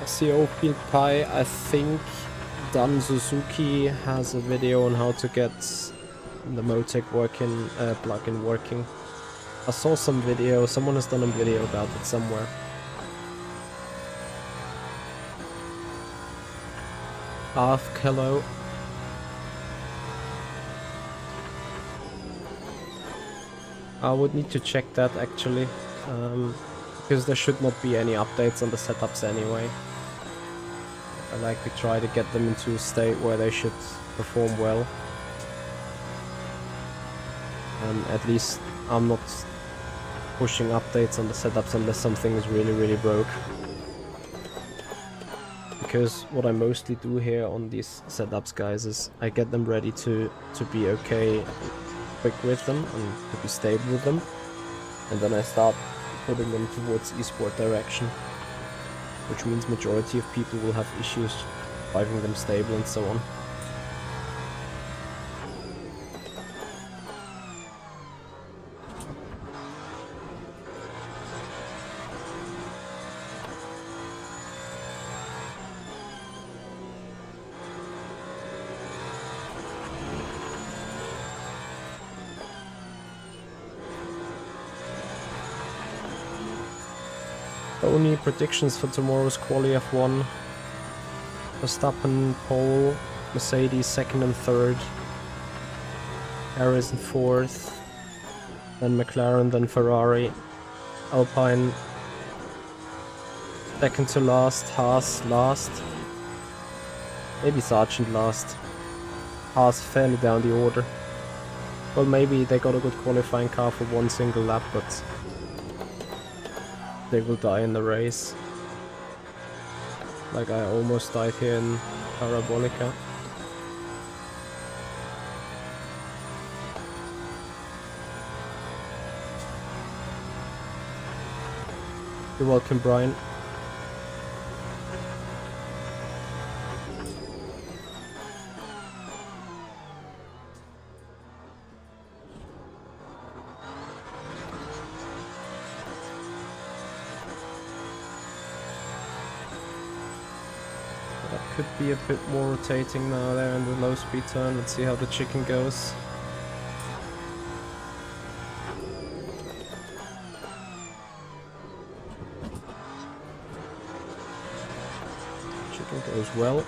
SEO Field Pie, I think Dan Suzuki has a video on how to get the Motec working, plugin working. I saw some video, someone has done a video about it somewhere. Ask, hello. I would need to check that actually, because there should not be any updates on the setups anyway. I like to try to get them into a state where they should perform well. At least I'm not pushing updates on the setups unless something is really broke. Because what I mostly do here on these setups, guys, is I get them ready to be okay, quick with them, and to be stable with them. And then I start putting them towards esport direction. Which means majority of people will have issues driving them stable and so on. Only predictions for tomorrow's Quali F1. Verstappen pole, Mercedes second and third, Harris in fourth, then McLaren, then Ferrari, Alpine second to last, Haas last, maybe Sargent last. Haas fairly down the order. Well, maybe they got a good qualifying car for one single lap, but they will die in the race. Like I almost died here in Parabolica. You're welcome, Brian. Could be a bit more rotating now there in the low speed turn. Let's see how the chicken goes. Chicken goes well.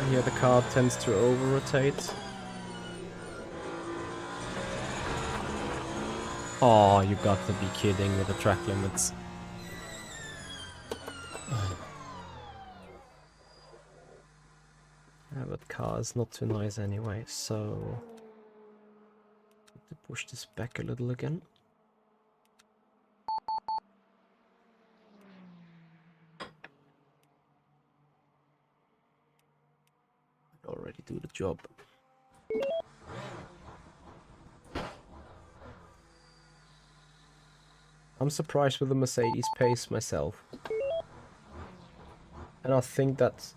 Here the car tends to over rotate. Oh, you got to be kidding with the track limits. Yeah, but car is not too nice anyway, so... Need to push this back a little again. Already do the job. I'm surprised with the Mercedes pace myself. And I think that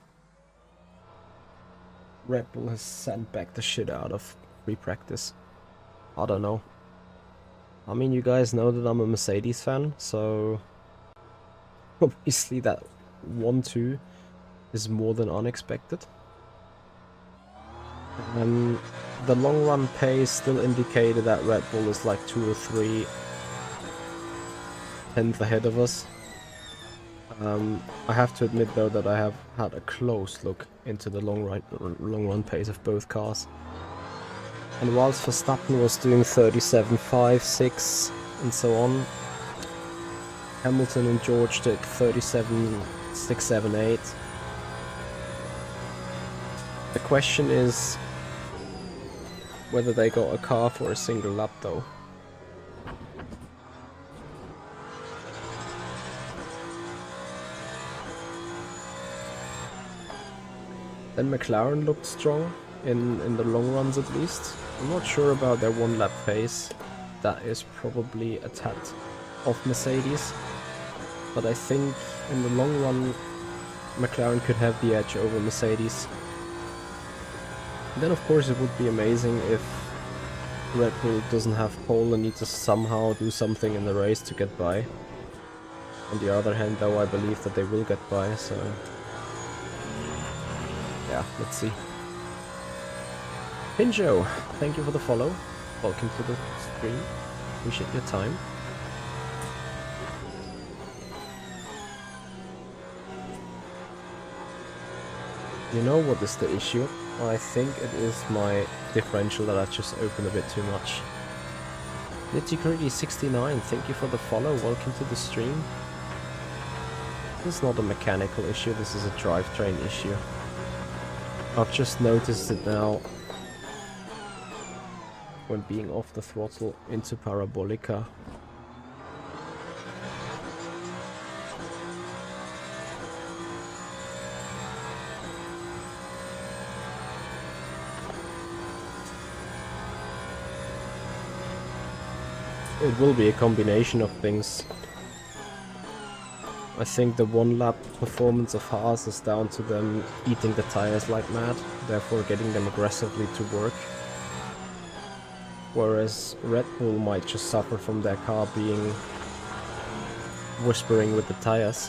Red Bull has sent back the shit out of free practice. I don't know. I mean, you guys know that I'm a Mercedes fan, so obviously that 1-2 is more than unexpected. And the long run pace still indicated that Red Bull is like 2 or 3 tenths ahead of us. I have to admit though that I have had a close look into the long run pace of both cars. And whilst Verstappen was doing 37.5, 6 and so on, Hamilton and George did 37.6, 7, 8. The question is whether they got a car for a single lap though. Then McLaren looked strong in the long runs at least. I'm not sure about their one lap pace. That is probably a tad off Mercedes. But I think in the long run McLaren could have the edge over Mercedes. And then of course it would be amazing if Red Bull doesn't have pole and needs to somehow do something in the race to get by. On the other hand though, I believe that they will get by, so... yeah, let's see. Pinjo, thank you for the follow. Welcome to the stream. Appreciate your time. You know what is the issue? I think it is my differential that I just opened a bit too much. Nitty-gritty69, thank you for the follow. Welcome to the stream. This is not a mechanical issue, this is a drivetrain issue. I've just noticed it now when being off the throttle into Parabolica. It will be a combination of things. I think the one lap performance of Haas is down to them eating the tires like mad, therefore getting them aggressively to work. Whereas Red Bull might just suffer from their car being whispering with the tires.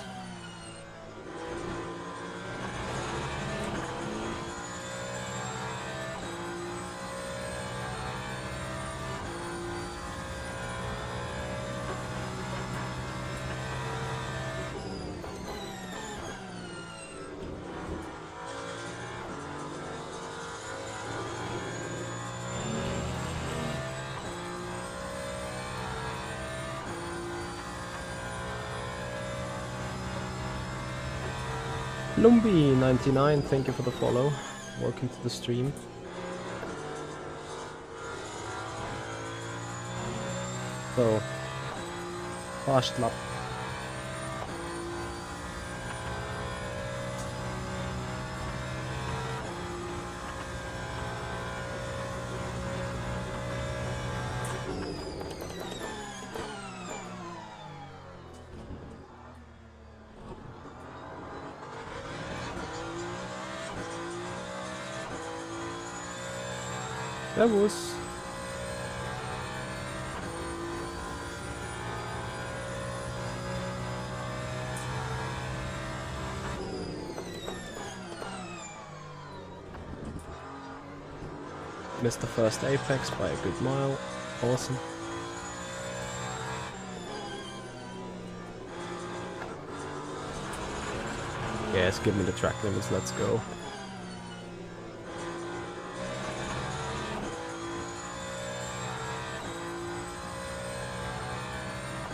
Lumbi99, thank you for the follow. Welcome to the stream. So, fast lap. Servus. Missed the first apex by a good mile. Awesome. Yes, give me the track limits, let's go.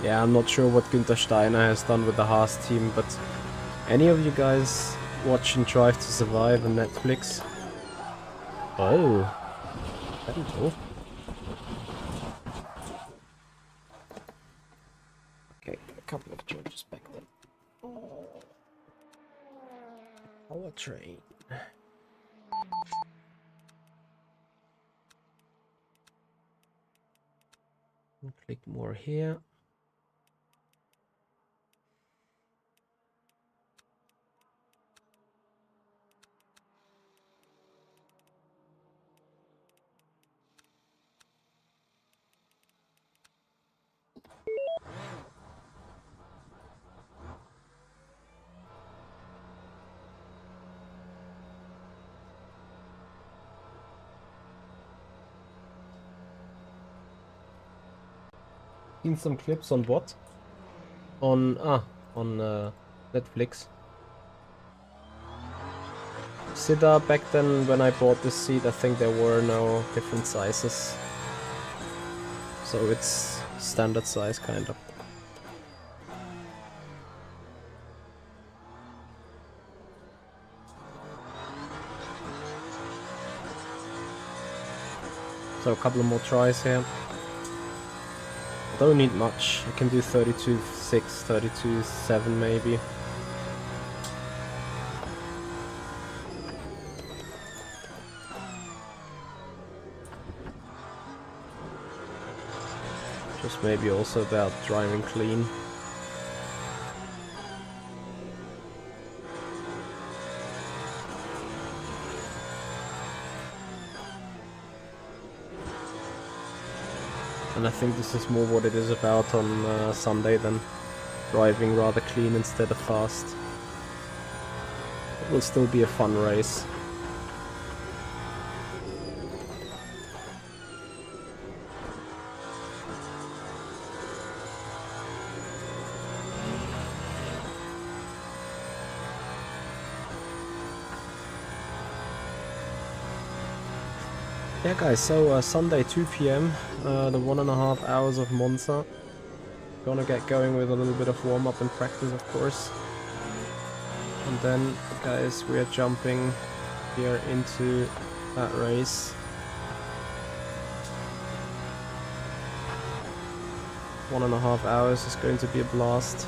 Yeah, I'm not sure what Günther Steiner has done with the Haas team, but any of you guys watching Drive to Survive on Netflix? Oh, hello. Okay, a couple of charges back then. Power train. Click more here. Seen some clips on what? On Netflix. Sida, back then when I bought this seat, I think there were no different sizes. So it's standard size kind of. So a couple of more tries here. I don't need much. I can do 32.6, 32.7 maybe. Just maybe also about driving clean. And I think this is more what it is about on Sunday than driving rather clean instead of fast. It will still be a fun race. Yeah guys, so Sunday 2 PM, the 1.5 hours of Monza. Gonna get going with a little bit of warm-up and practice, of course. And then, guys, we are jumping here into that race. 1.5 hours is going to be a blast.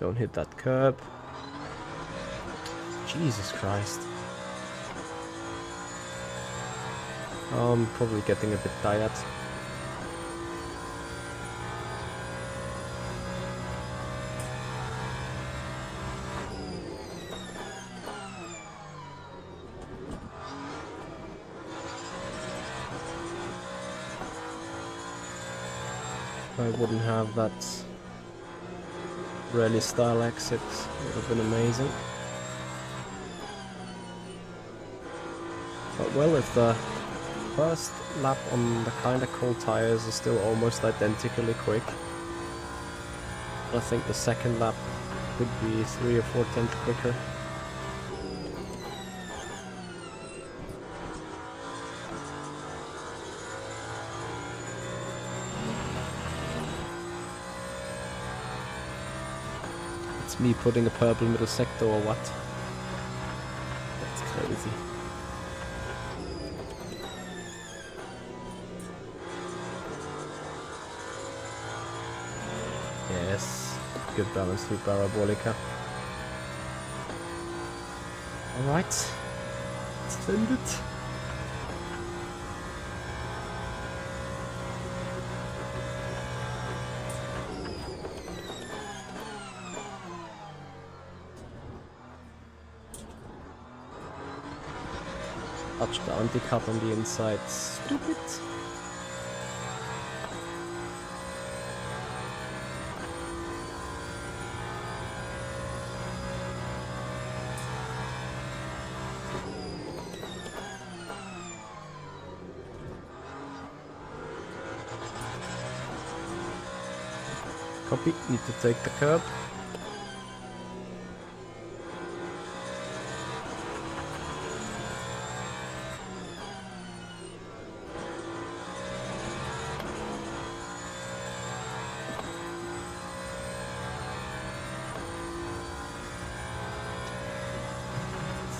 Don't hit that curb. Jesus Christ. I'm probably getting a bit tired. If I wouldn't have that rally style exit, it would have been amazing. But well, if the first lap on the kinda cold tires is still almost identically quick, I think the second lap could be 3 or 4 tenths quicker. It's me putting a purple middle sector or what? That's crazy. crazy. Yes, good balance through Parabolica. Alright, send it. Touch the anti-cut on the inside. Stupid. Copy. Need to take the curb.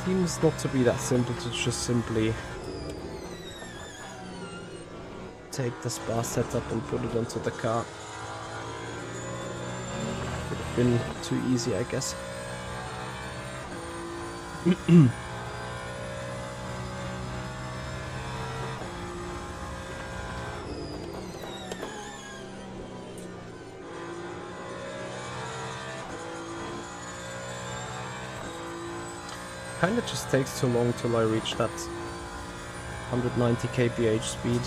Seems not to be that simple to just simply take the Spa setup and put it onto the car. Would have been too easy, I guess. Kinda just takes too long till I reach that 190 kph speed.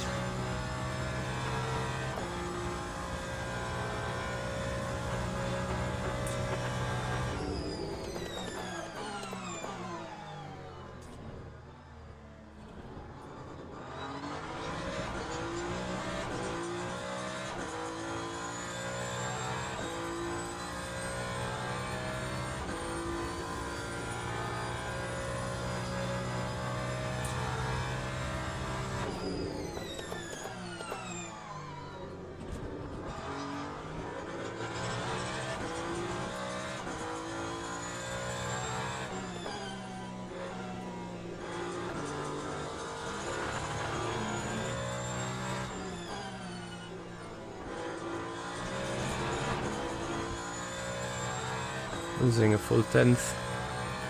Losing a full 10th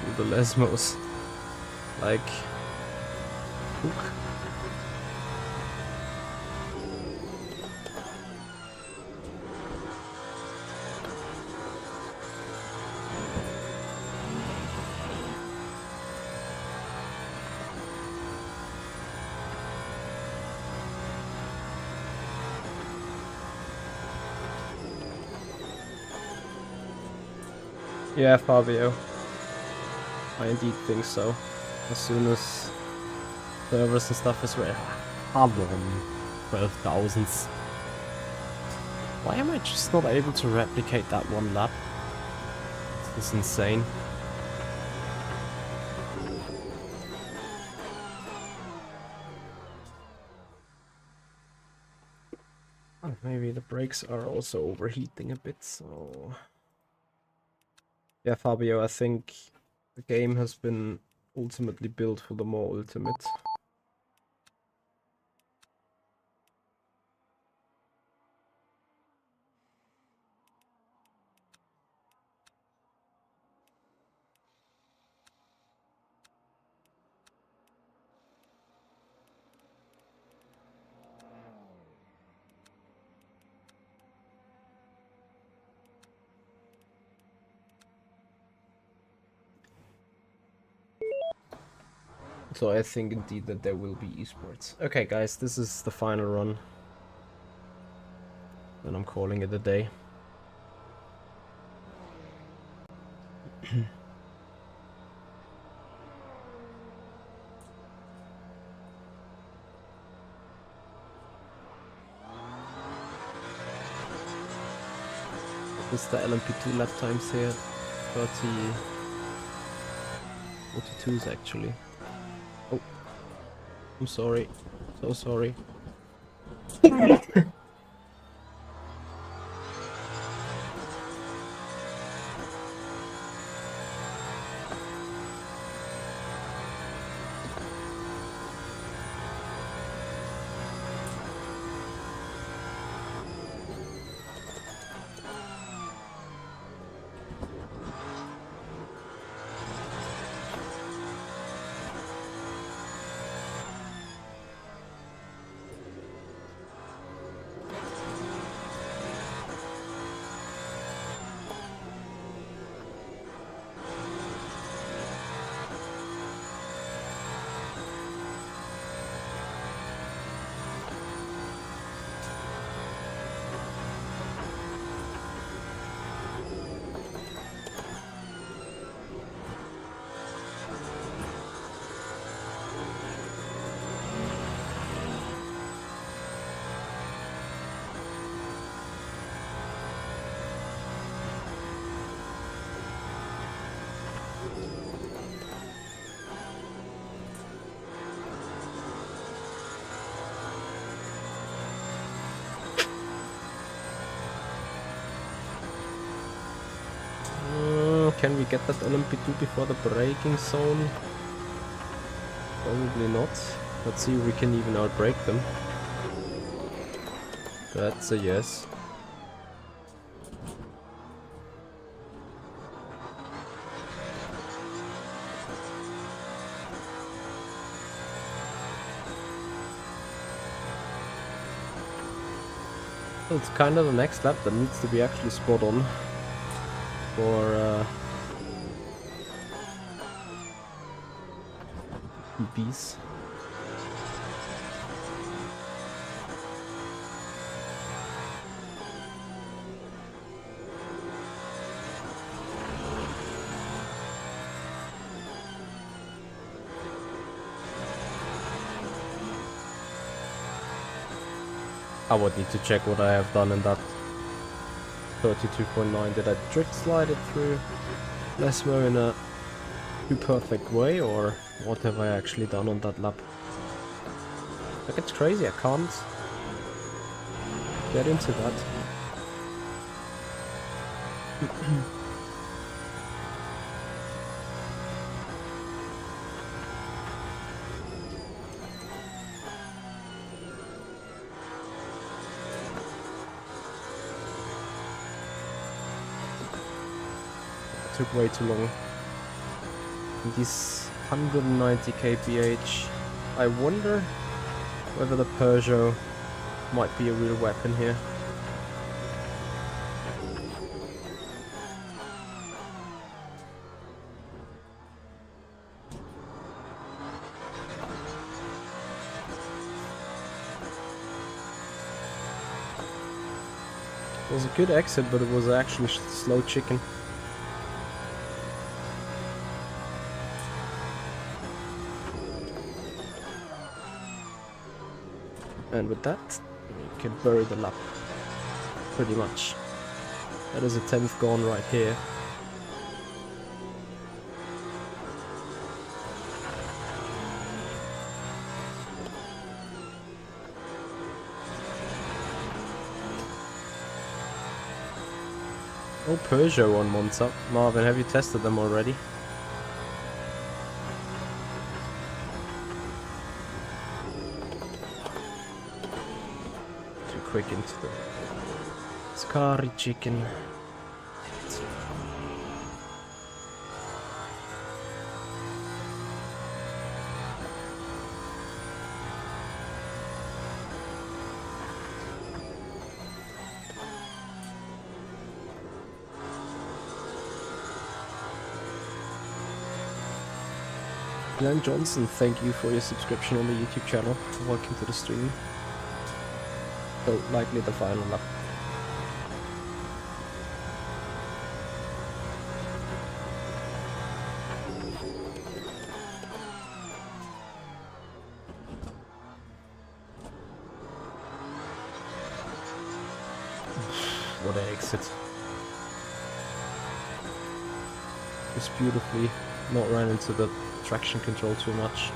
with the Lesmos. Like, hook. Yeah, Fabio. I indeed think so. As soon as servers and stuff is ready. Come on, 12,000s. Why am I just not able to replicate that one lap? This is insane. Oh, maybe the brakes are also overheating a bit, so... Yeah, Fabio, I think the game has been ultimately built for the more ultimate. So I think indeed that there will be esports. Okay guys, this is the final run. Then I'm calling it a day. This is the LMP2 lap times here. 42s actually. Oh, I'm sorry. So sorry. can we get that LMP2 before the braking zone? Probably not. Let's see if we can even outbrake them. That's a yes. It's kind of the next lap that needs to be actually spot on for EPs. I would need to check what I have done in that 32.9. Did I drift slide it through Lesmo in a too perfect way, or what have I actually done on that lap? Like, it's crazy, I can't get into that. Took way too long. And these 190 kph. I wonder whether the Peugeot might be a real weapon here. It was a good exit, but it was actually slow chicken. And with that, we can bury the lap, pretty much. That is a 10th gone right here. Oh, Peugeot on one's up. Marvin, have you tested them already? Quick into the Scary chicken. Glenn Johnson, thank you for your subscription on the YouTube channel. Welcome to the stream. So, likely the final lap. What an exit. Just beautifully not run into the traction control too much.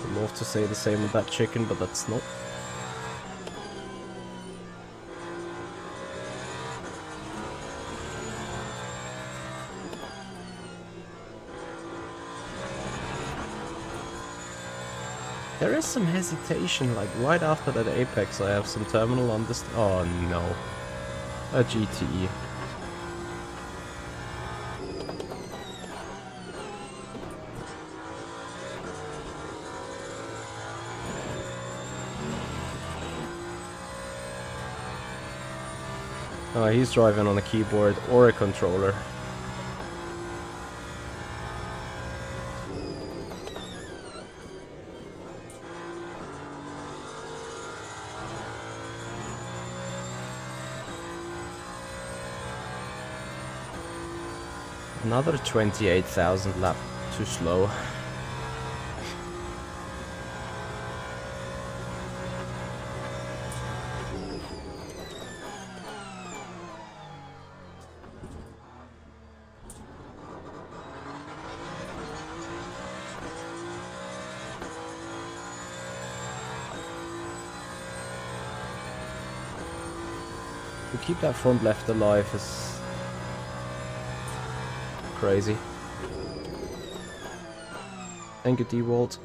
I'd love to say the same with that chicken, but that's not. There is some hesitation, like right after that apex I have some terminal on this. Oh no. A GTE. Oh, he's driving on a keyboard or a controller. Another 28,000 lap too slow. To keep that front left alive is crazy. Thank you, D-Walt.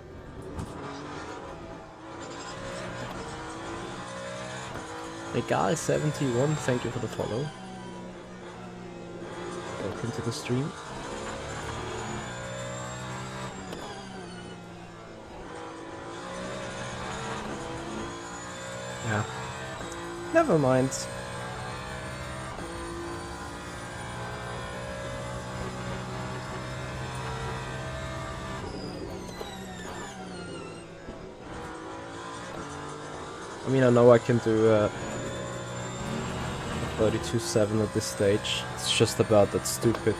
Legal71, thank you for the follow. Welcome to the stream. Yeah. Never mind. I mean, I know I can do 32.7 at this stage. It's just about that stupid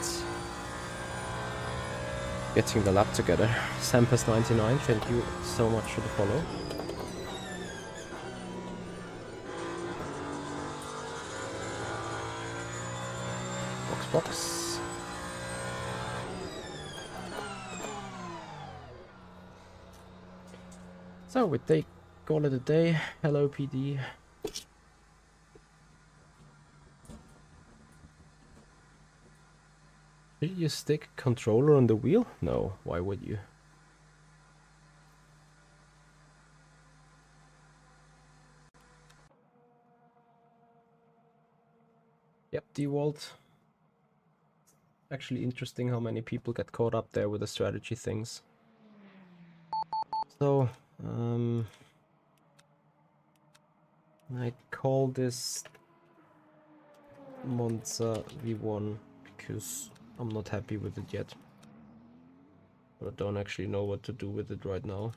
getting the lap together. Sampers99, thank you so much for the follow. Box. So we take call it a day. Hello PD. Did you stick controller on the wheel? No, why would you? Yep, D-Walt. Actually interesting how many people get caught up there with the strategy things. So, I call this Monza V1 because I'm not happy with it yet. But I don't actually know what to do with it right now.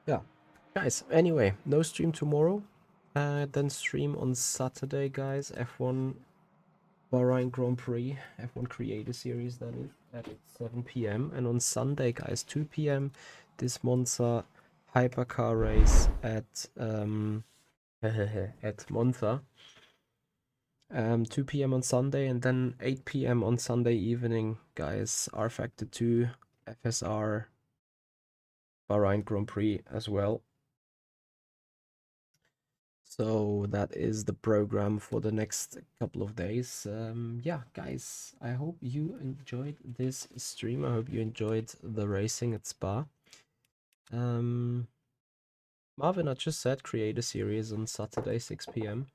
Yeah, guys, anyway, no stream tomorrow. Then stream on Saturday, guys. F1 Bahrain Grand Prix, F1 Creator Series, that is, at 7 p.m. And on Sunday, guys, 2 p.m. this Monza Hypercar race at Monza. 2 p.m. on Sunday, and then 8 p.m. on Sunday evening, guys, R Factor 2 FSR Bahrain Grand Prix as well. So that is the program for the next couple of days. Yeah, guys, I hope you enjoyed this stream. I hope you enjoyed the racing at Spa. Marvin, I just said create a series on Saturday, 6 p.m.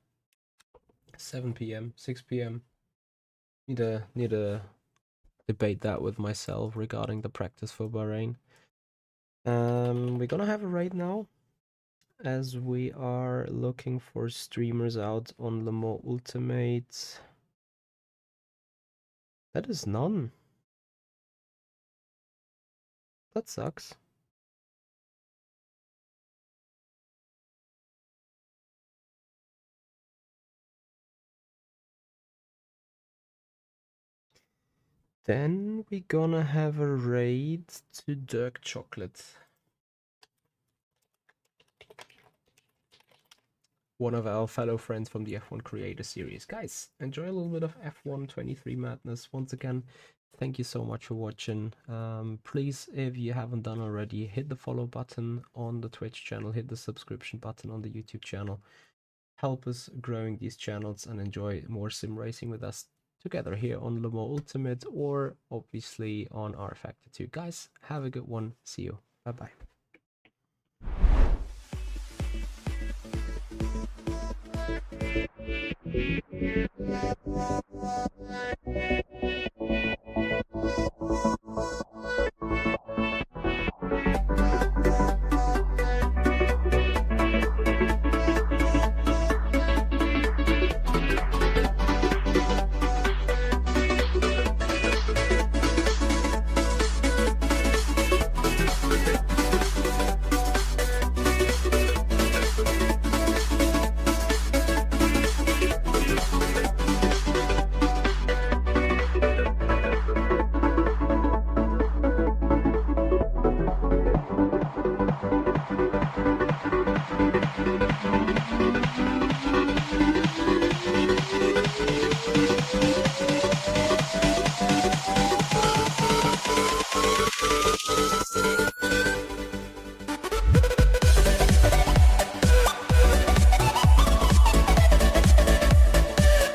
7 p.m., 6 p.m. Need to debate that with myself regarding the practice for Bahrain. We're gonna have a raid now, as we are looking for streamers out on Le Mans Ultimate. That is none. That sucks. Then we're gonna have a raid to Dirk Chocolate, one of our fellow friends from the F1 Creator Series. Guys, enjoy a little bit of F1 23 madness. Once again, thank you so much for watching. Please, if you haven't done already, hit the follow button on the Twitch channel, hit the subscription button on the YouTube channel. Help us growing these channels and enjoy more sim racing with us together here on Le Mans Ultimate, or obviously on R Factor 2. Guys, have a good one. See you. Bye-bye.